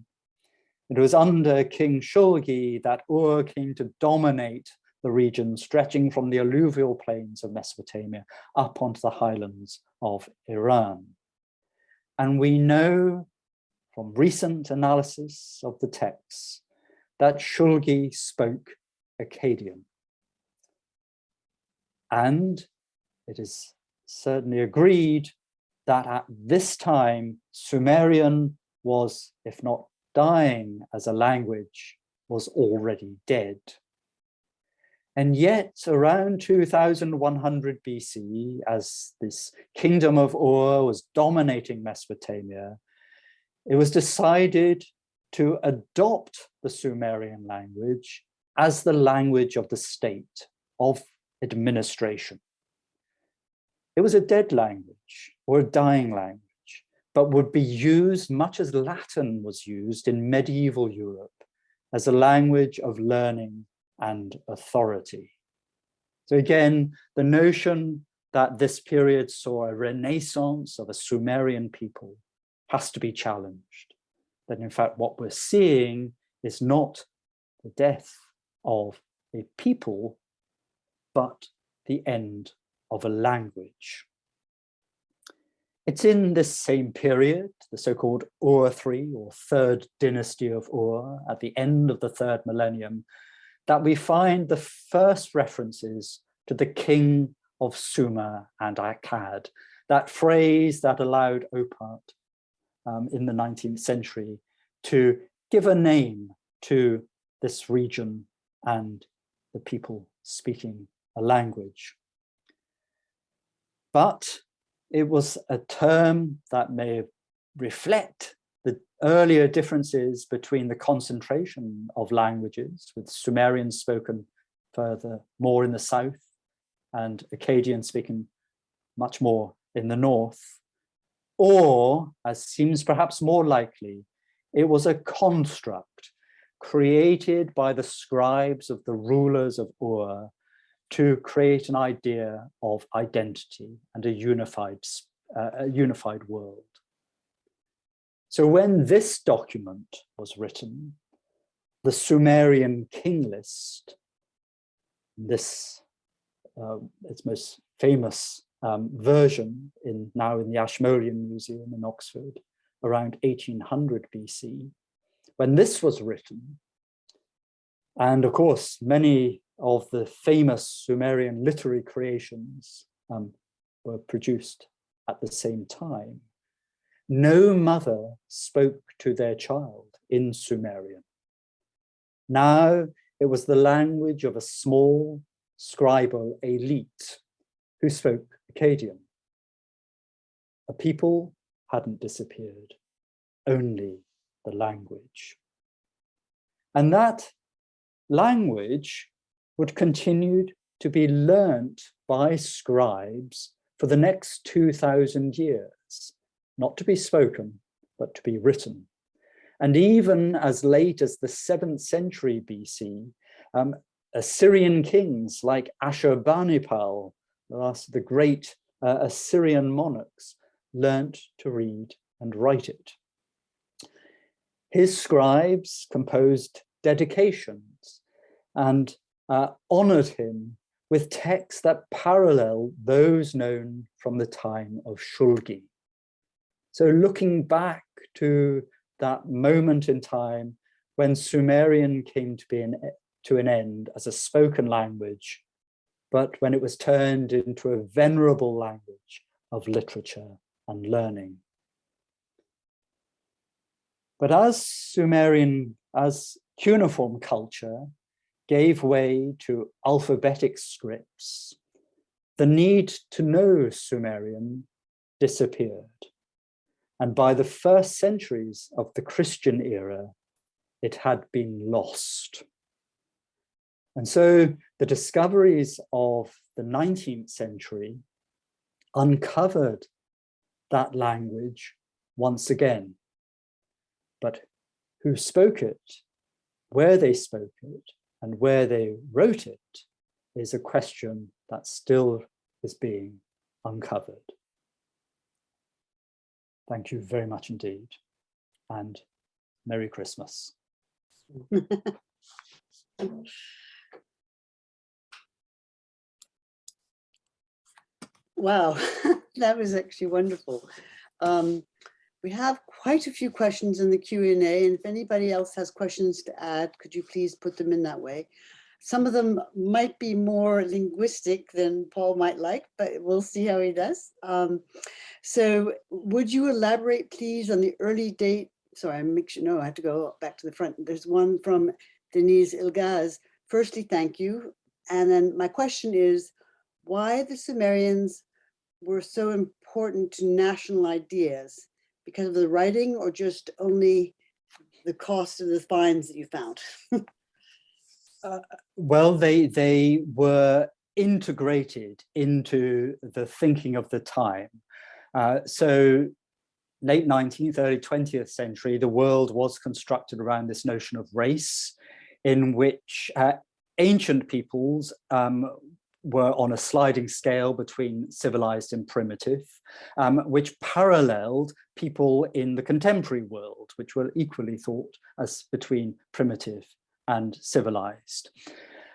It was under King Shulgi that Ur came to dominate the region stretching from the alluvial plains of Mesopotamia up onto the highlands of Iran. And we know from recent analysis of the texts that Shulgi spoke Akkadian. And it is certainly agreed that at this time, Sumerian was, if not dying as a language, was already dead. And yet around 2100 BC, as this kingdom of Ur was dominating Mesopotamia, it was decided to adopt the Sumerian language as the language of the state, of administration. It was a dead language or a dying language, but would be used much as Latin was used in medieval Europe as a language of learning and authority. So again, the notion that this period saw a renaissance of a Sumerian people has to be challenged. That in fact, what we're seeing is not the death of a people, but the end of a language. It's in this same period, the so-called Ur III or 3rd dynasty of Ur, at the end of the 3rd millennium, that we find the first references to the king of Sumer and Akkad, that phrase that allowed Opec in the 19th century to give a name to this region and the people speaking a language. But it was a term that may reflect the earlier differences between the concentration of languages, with Sumerian spoken further more in the south and Akkadian speaking much more in the north, or, as seems perhaps more likely, it was a construct created by the scribes of the rulers of Ur to create an idea of identity and a unified world. So when this document was written, the Sumerian king list, this its most famous version now in the Ashmolean Museum in Oxford around 1800 BC, when this was written, and of course many of the famous Sumerian literary creations were produced at the same time, no mother spoke to their child in Sumerian. Now it was the language of a small scribal elite who spoke Akkadian. A people hadn't disappeared, only the language. And that language would continue to be learnt by scribes for the next 2000 years, not to be spoken, but to be written. And even as late as the 7th century BC, Assyrian kings like Ashurbanipal, the great Assyrian monarchs, learnt to read and write it. His scribes composed dedications and honored him with texts that parallel those known from the time of Shulgi. So looking back to that moment in time when Sumerian came to an end as a spoken language, but when it was turned into a venerable language of literature and learning. But as cuneiform culture gave way to alphabetic scripts, the need to know Sumerian disappeared. And by the first centuries of the Christian era, it had been lost. And so the discoveries of the 19th century uncovered that language once again. But who spoke it, where they spoke it, and where they wrote it is a question that still is being uncovered. Thank you very much indeed, and Merry Christmas. Wow, that was actually wonderful. We have quite a few questions in the Q&A, and if anybody else has questions to add, could you please put them in that way? Some of them might be more linguistic than Paul might like, but we'll see how he does. So would you elaborate, please, on the early date? Sorry, I have to go back to the front. There's one from Denise Ilgaz. Firstly, thank you. And then my question is, why the Sumerians were so important to national ideas? Because of the writing, or just only the cost of the finds that you found? Well, they were integrated into the thinking of the time. So late 19th, early 20th century, the world was constructed around this notion of race, in which ancient peoples were on a sliding scale between civilized and primitive, which paralleled people in the contemporary world, which were equally thought as between primitive and civilized.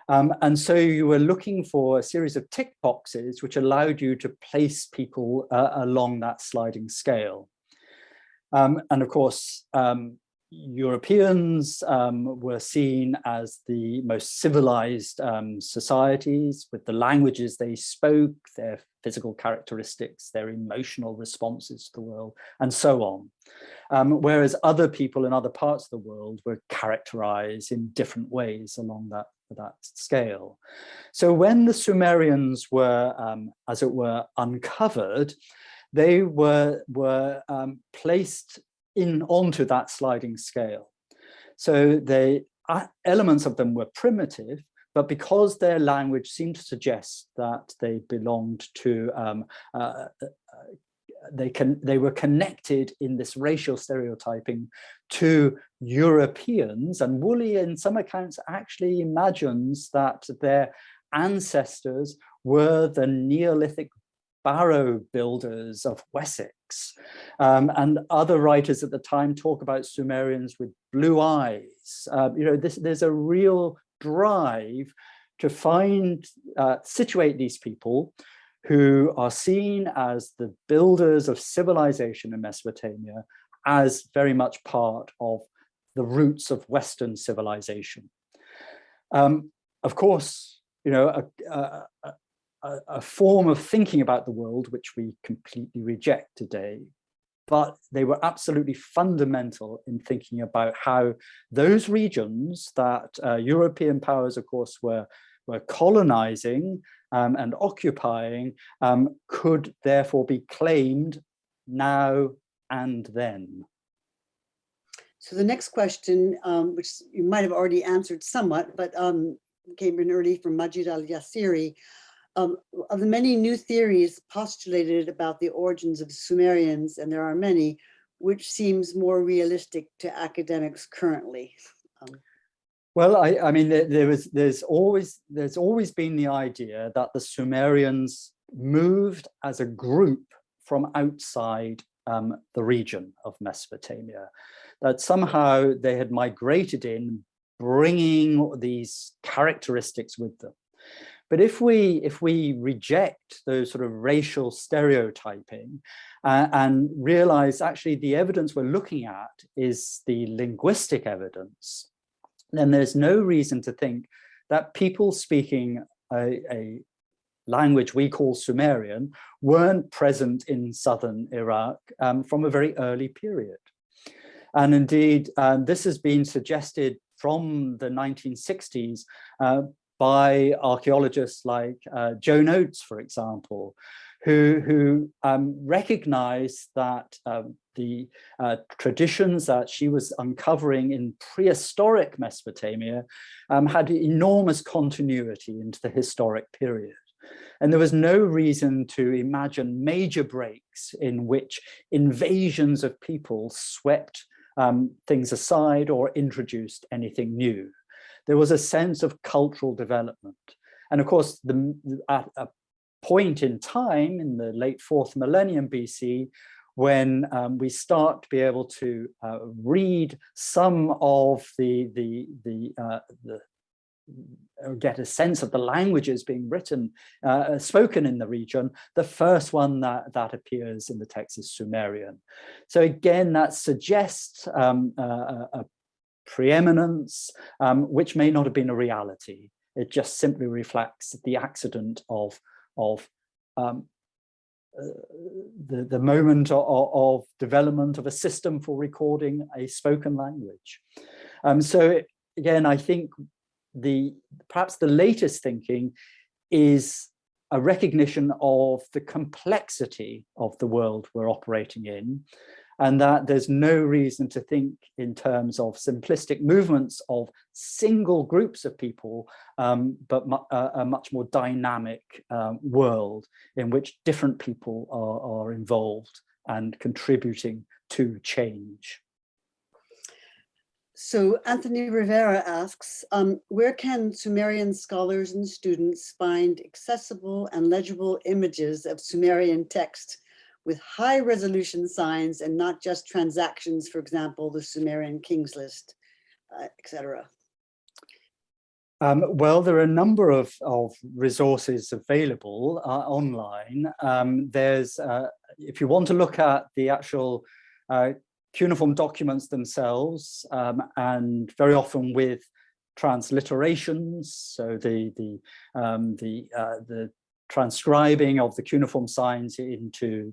And so you were looking for a series of tick boxes which allowed you to place people along that sliding scale. And of course, Europeans were seen as the most civilized societies, with the languages they spoke, their physical characteristics, their emotional responses to the world, and so on. Whereas other people in other parts of the world were characterized in different ways along that scale. So when the Sumerians were, as it were, uncovered, they were placed onto that sliding scale. So elements of them were primitive, but because their language seemed to suggest that they belonged to, they were connected in this racial stereotyping to Europeans, and Woolley in some accounts actually imagines that their ancestors were the Neolithic barrow builders of Wessex. And other writers at the time talk about Sumerians with blue eyes. There's a real drive to situate these people who are seen as the builders of civilization in Mesopotamia as very much part of the roots of Western civilization. Of course, a form of thinking about the world which we completely reject today, but they were absolutely fundamental in thinking about how those regions that European powers, of course, were colonizing and occupying could therefore be claimed now and then. So the next question, which you might have already answered somewhat, but came in early from Majid al-Yassiri. Of the many new theories postulated about the origins of the Sumerians, and there are many, which seems more realistic to academics currently? Well, I mean, there's always been the idea that the Sumerians moved as a group from outside the region of Mesopotamia, that somehow they had migrated in, bringing these characteristics with them. But if we reject those sort of racial stereotyping and realize actually the evidence we're looking at is the linguistic evidence, then there's no reason to think that people speaking a language we call Sumerian weren't present in southern Iraq from a very early period. And indeed, this has been suggested from the 1960s by archaeologists like Joan Oates, for example, who recognized that the traditions that she was uncovering in prehistoric Mesopotamia had enormous continuity into the historic period. And there was no reason to imagine major breaks in which invasions of people swept things aside or introduced anything new. There was a sense of cultural development. And of course, at a point in time in the late 4th millennium BC, when we start to be able to read some of get a sense of the languages being written, spoken in the region, the first one that appears in the text is Sumerian. So again, that suggests a preeminence, which may not have been a reality. It just simply reflects the accident of the moment of development of a system for recording a spoken language. So again, I think perhaps the latest thinking is a recognition of the complexity of the world we're operating in, and that there's no reason to think in terms of simplistic movements of single groups of people, but a much more dynamic world in which different people are involved and contributing to change. So Anthony Rivera asks, where can Sumerian scholars and students find accessible and legible images of Sumerian text with high resolution signs and not just transactions, for example, the Sumerian Kings List, etc.? Well, there are a number of resources available online. There's, if you want to look at the actual cuneiform documents themselves, and very often with transliterations, so the transcribing of the cuneiform signs into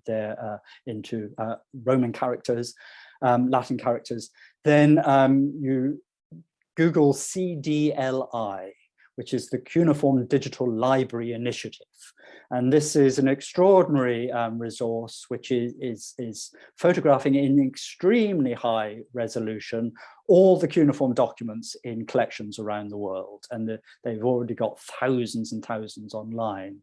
Roman characters, Latin characters, then you Google CDLI, which is the Cuneiform Digital Library Initiative. And this is an extraordinary resource which is photographing in extremely high resolution all the cuneiform documents in collections around the world. And they've already got thousands and thousands online.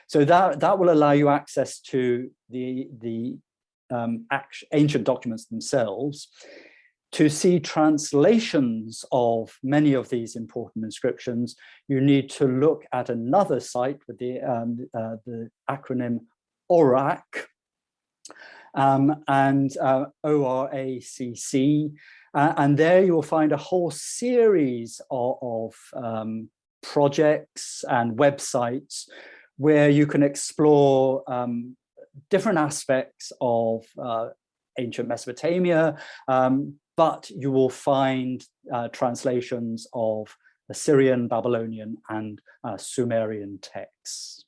So that will allow you access to the ancient documents themselves. To see translations of many of these important inscriptions, you need to look at another site with the acronym ORAC, and ORACC, and there you will find a whole series of projects and websites where you can explore different aspects of ancient Mesopotamia, but you will find translations of Assyrian, Babylonian, and Sumerian texts.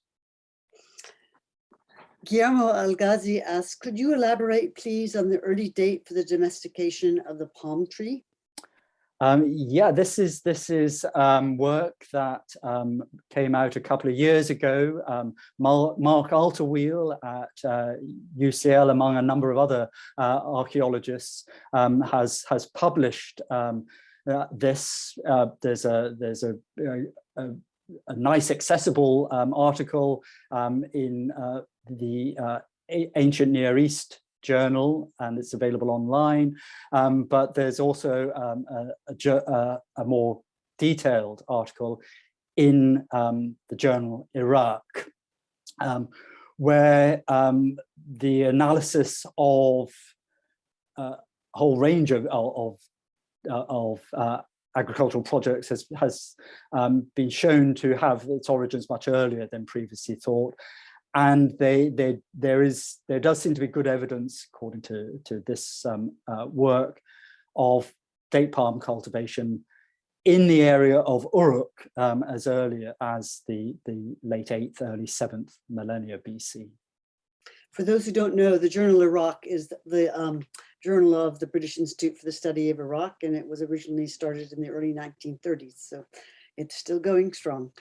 Guillermo Algazi asks, could you elaborate, please, on the early date for the domestication of the palm tree? Yeah, this is work that came out a couple of years ago. Mark Alterwheel at UCL, among a number of other archaeologists, has published this. There's a nice accessible article in the Ancient Near East journal, and it's available online, but there's also a more detailed article in the journal Iraq, where the analysis of a whole range of agricultural projects has been shown to have its origins much earlier than previously thought. And there does seem to be good evidence, according to this work, of date palm cultivation in the area of Uruk as early as the late 8th, early 7th millennia BC. For those who don't know, the journal Iraq is the journal of the British Institute for the Study of Iraq, and it was originally started in the early 1930s, so it's still going strong.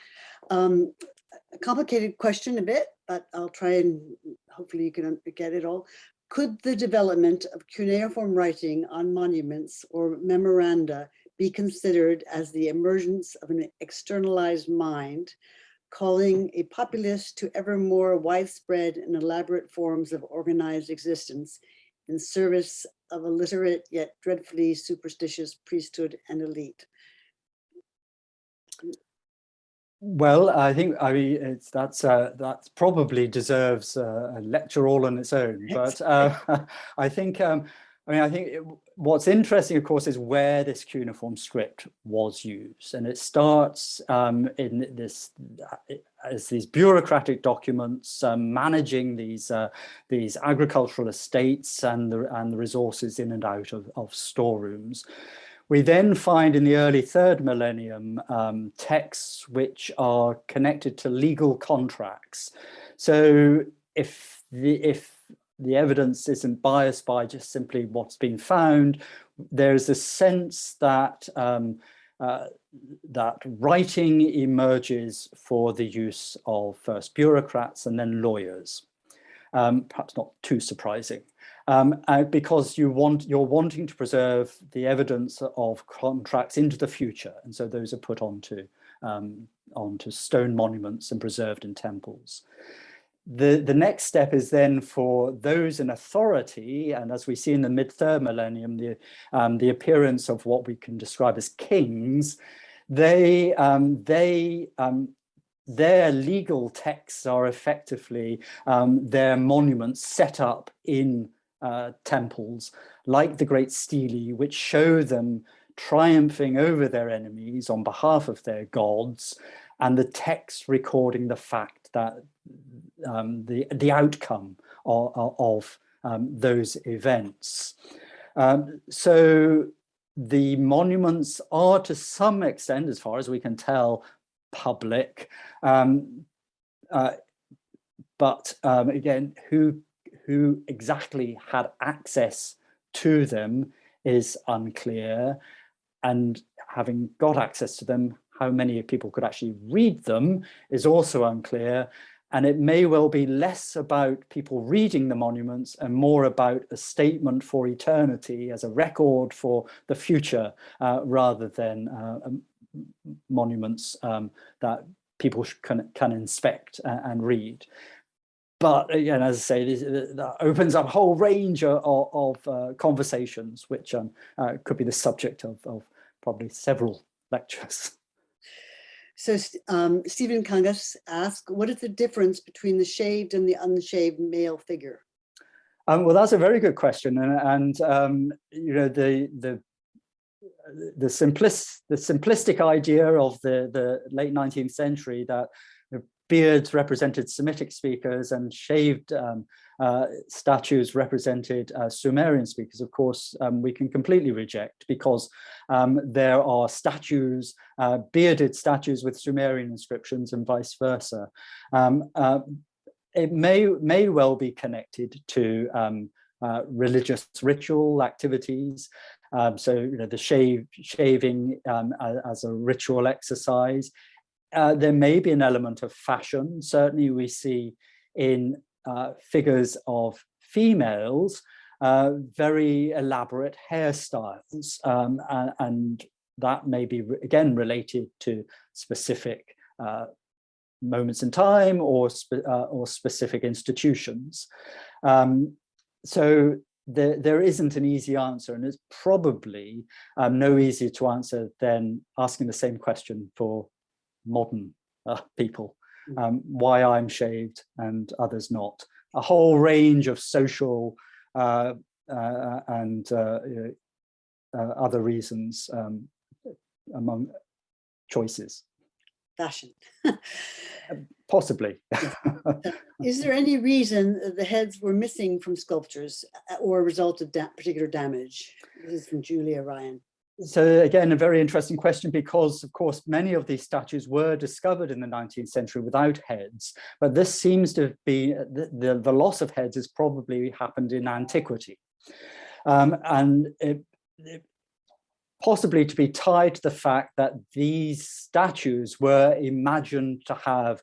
A complicated question a bit, but I'll try and hopefully you can get it all. Could the development of cuneiform writing on monuments or memoranda be considered as the emergence of an externalized mind, calling a populace to ever more widespread and elaborate forms of organized existence in service of a literate yet dreadfully superstitious priesthood and elite? Well, I mean that's probably deserves a lecture all on its own. But I think what's interesting, of course, is where this cuneiform script was used, and it starts in this as these bureaucratic documents managing these agricultural estates and the resources in and out of storerooms. We then find in the early 3rd millennium texts which are connected to legal contracts. So if the evidence isn't biased by just simply what's been found, there's a sense that that writing emerges for the use of first bureaucrats and then lawyers. Perhaps not too surprising. Because you're wanting to preserve the evidence of contracts into the future, and so those are put onto stone monuments and preserved in temples. The next step is then for those in authority, and as we see in the mid-3rd millennium, the appearance of what we can describe as kings. Their legal texts are effectively their monuments set up in temples like the great stelae, which show them triumphing over their enemies on behalf of their gods, and the text recording the fact that the outcome of those events. So the monuments are, to some extent, as far as we can tell, public, but again, who exactly had access to them is unclear, and having got access to them, how many people could actually read them is also unclear. And it may well be less about people reading the monuments and more about a statement for eternity as a record for the future, rather than monuments that people can inspect and read. But again, as I say, that opens up a whole range of conversations, which could be the subject of probably several lectures. So Stephen Kangas asked, what is the difference between the shaved and the unshaved male figure? Well, that's a very good question, and you know, the simplistic idea of the late 19th century that beards represented Semitic speakers and shaved statues represented Sumerian speakers, of course, we can completely reject, because there are statues, bearded statues with Sumerian inscriptions and vice versa. It may well be connected to religious ritual activities. So, you know, the shaving as a ritual exercise. There may be an element of fashion. Certainly we see in figures of females very elaborate hairstyles, and that may be again related to specific moments in time or specific institutions. So there isn't an easy answer, and it's probably no easier to answer than asking the same question for modern people, why I'm shaved and others not. A whole range of social and other reasons among choices. Fashion. Possibly. Is there any reason the heads were missing from sculptures or a result of particular damage? This is from Julia Ryan. So again, a very interesting question, because of course many of these statues were discovered in the 19th century without heads, but this seems to be the loss of heads has probably happened in antiquity, and it possibly to be tied to the fact that these statues were imagined to have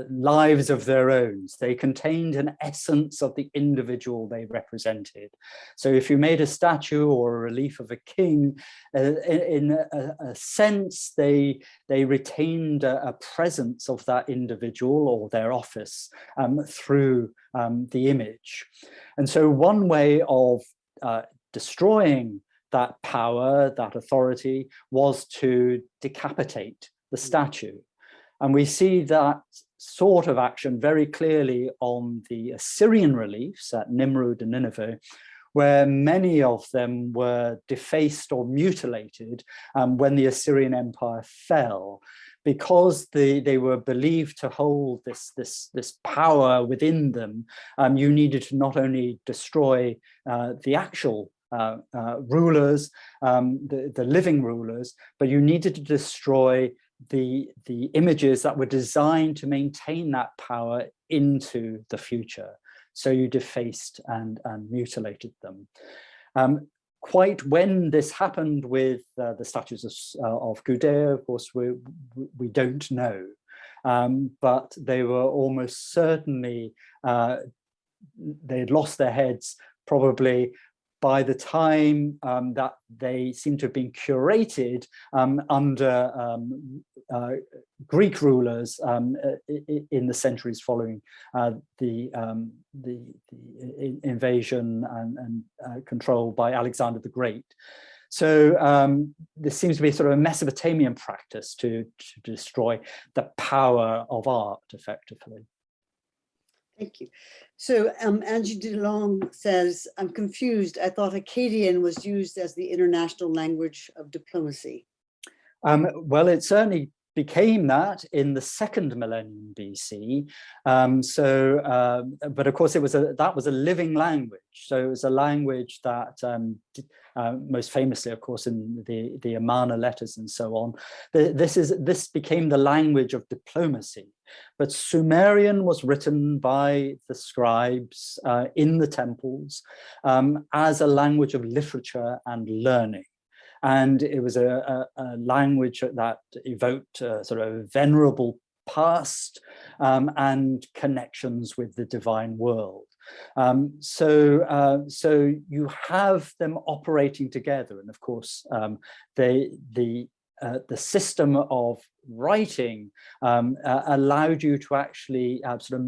lives of their own. They contained an essence of the individual they represented. So if you made a statue or a relief of a king, in a sense, they retained a presence of that individual or their office through the image. And so one way of destroying that power, that authority, was to decapitate the statue. And we see that sort of action very clearly on the Assyrian reliefs at Nimrud and Nineveh, where many of them were defaced or mutilated when the Assyrian Empire fell, because they were believed to hold this power within them. You needed to not only destroy the actual rulers, the living rulers, but you needed to destroy the images that were designed to maintain that power into the future. So you defaced and mutilated them. Quite when this happened with the statues of Gudea, of course, we don't know, but they were almost certainly, they had lost their heads probably by the time that they seem to have been curated under Greek rulers in the centuries following the invasion and control by Alexander the Great. So there seems to be sort of a Mesopotamian practice to destroy the power of art, effectively. Thank you. So Angie DeLong says, I'm confused. I thought Akkadian was used as the international language of diplomacy. Well, it certainly became that in the second millennium BC. But of course, that was a living language. So it was a language that most famously, of course, in the Amarna letters and so on, this became the language of diplomacy. But Sumerian was written by the scribes in the temples as a language of literature and learning. and it was a language that evoked a sort of venerable past and connections with the divine world. So you have them operating together, and of course the system of writing allowed you to actually sort of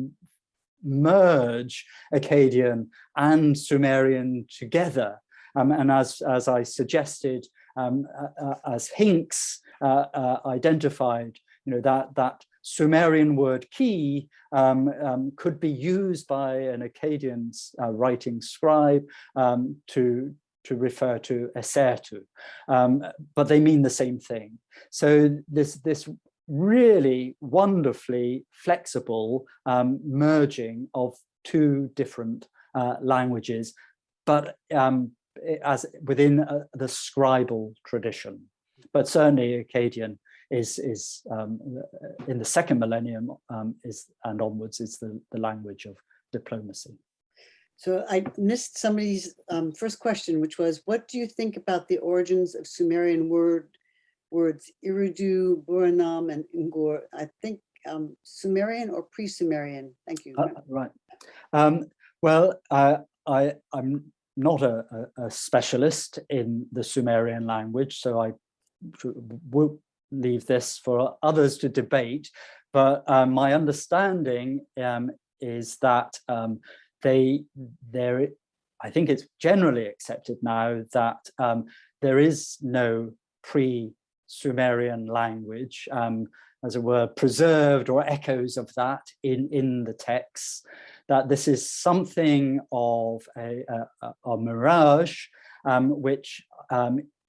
merge Akkadian and Sumerian together, and as I suggested, as Hinks identified, that Sumerian word key could be used by an Akkadian writing scribe to refer to Esertu, but they mean the same thing. So this really wonderfully flexible merging of two different languages, but as within the scribal tradition. But certainly Akkadian is in the second millennium and onwards is the language of diplomacy. So I missed somebody's first question, which was, what do you think about the origins of Sumerian words Iridu, Buranam, and Ungur? I think Sumerian or pre-Sumerian. Thank you. Right. Well, I'm not a specialist in the Sumerian language, so I will leave this for others to debate. But my understanding is that I think it's generally accepted now that there is no pre-Sumerian language, as it were, preserved or echoes of that in the texts, that this is something of a mirage which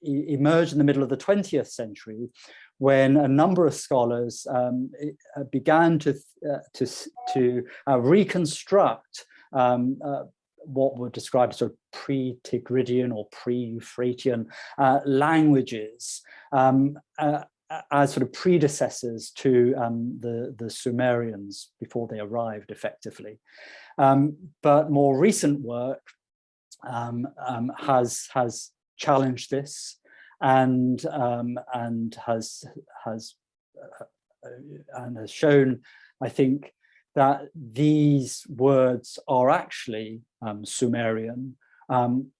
emerged in the middle of the 20th century, when a number of scholars began to reconstruct what were described as sort of pre-Tigridian or pre-Euphratean languages as sort of predecessors to the Sumerians before they arrived effectively. But more recent work has challenged this and has shown, I think, that these words are actually Sumerian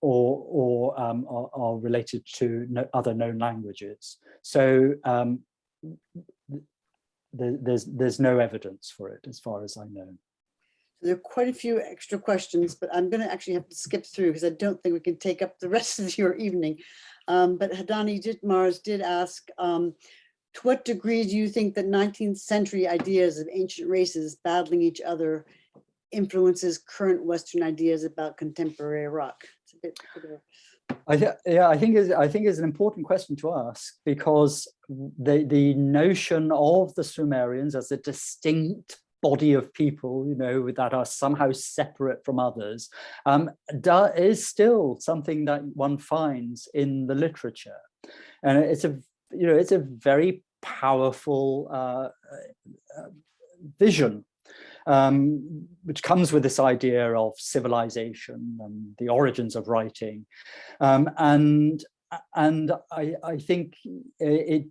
or are related to other known languages. So there's no evidence for it as far as I know. There are quite a few extra questions, but I'm going to actually have to skip through because I don't think we can take up the rest of your evening. But Hadani Ditmars did ask, to what degree do you think that 19th century ideas of ancient races battling each other influences current Western ideas about contemporary Iraq? It's a bit I think is an important question to ask, because the notion of the Sumerians as a distinct body of people, that are somehow separate from others, is still something that one finds in the literature, and it's a very powerful vision, which comes with this idea of civilization and the origins of writing, and I think it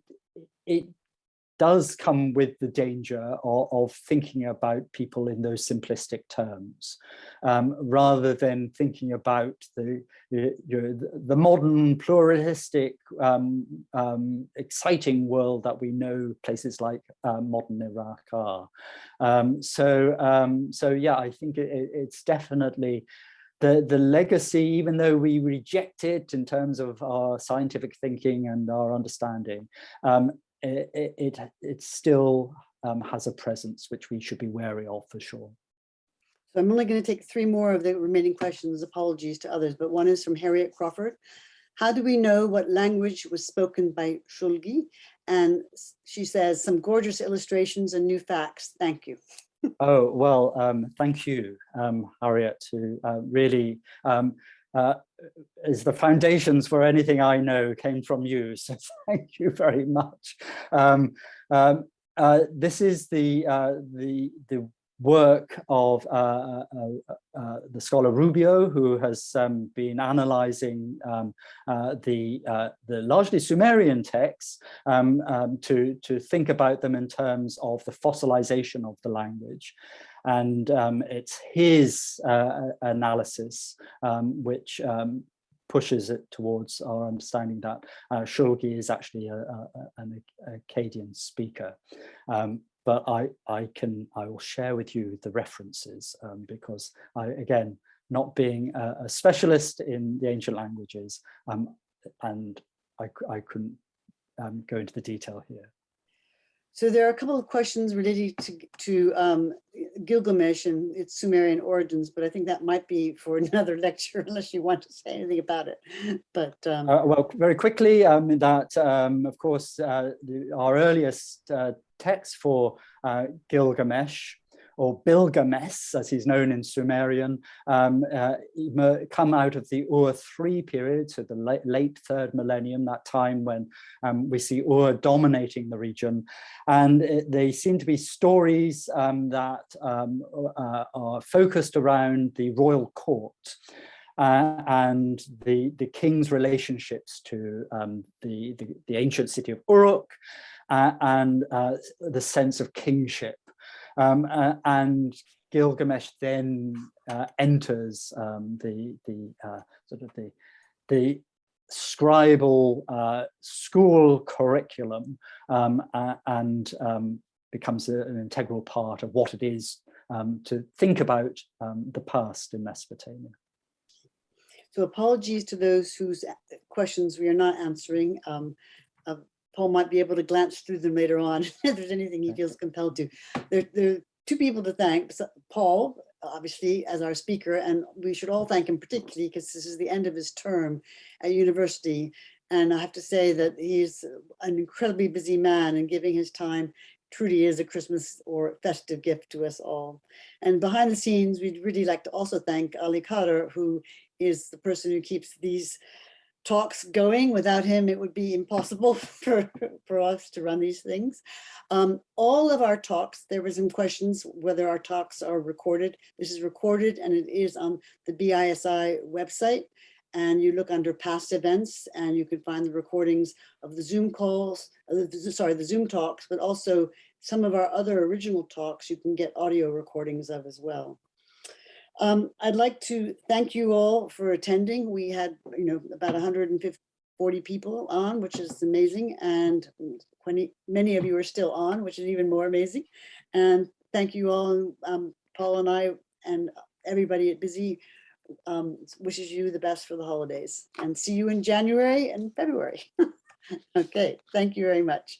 does come with the danger of thinking about people in those simplistic terms, rather than thinking about the modern pluralistic, exciting world that we know places like modern Iraq are. So yeah, I think it's definitely the legacy, even though we reject it in terms of our scientific thinking and our understanding. It still has a presence which we should be wary of, for sure. So I'm only going to take 3 more of the remaining questions. Apologies to others, but one is from Harriet Crawford. How do we know what language was spoken by Shulgi? And she says, some gorgeous illustrations and new facts. Thank you. Oh, well, thank you, Harriet, who really is the foundations for anything I know came from you, so thank you very much. This is the work of the scholar Rubio, who has been analyzing the largely Sumerian texts to think about them in terms of the fossilization of the language. And it's his analysis which pushes it towards our understanding that Shulgi is actually an Akkadian speaker. But I will share with you the references because again, not being a specialist in the ancient languages, and I couldn't go into the detail here. So there are a couple of questions related to Gilgamesh and its Sumerian origins, but I think that might be for another lecture, unless you want to say anything about it. But well, very quickly, that of course our earliest text for Gilgamesh, or Bilgamesh, as he's known in Sumerian, come out of the Ur-3 period, so the late 3rd millennium, that time when we see Ur dominating the region. And they seem to be stories that are focused around the royal court. And the king's relationships to the ancient city of Uruk, and the sense of kingship. And Gilgamesh then enters the scribal school curriculum and becomes an integral part of what it is to think about the past in Mesopotamia. so apologies to those whose questions we are not answering. Paul might be able to glance through them later on if there's anything he feels compelled to. There are two people to thank. Paul, obviously, as our speaker, and we should all thank him particularly because this is the end of his term at university. And I have to say that he's an incredibly busy man, and giving his time truly is a Christmas or festive gift to us all. And behind the scenes, we'd really like to also thank Ali Khader, who is the person who keeps these talks going. Without him, it would be impossible for us to run these things. All of our talks, there were some questions whether our talks are recorded. This is recorded and it is on the BISI website. And you look under past events and you can find the recordings of the Zoom calls, the Zoom talks, but also some of our other original talks you can get audio recordings of as well. I'd like to thank you all for attending. We had, about 140 people on, which is amazing. And many of you are still on, which is even more amazing. And thank you all. Paul and I and everybody at BISI wishes you the best for the holidays, and see you in January and February. Okay, thank you very much.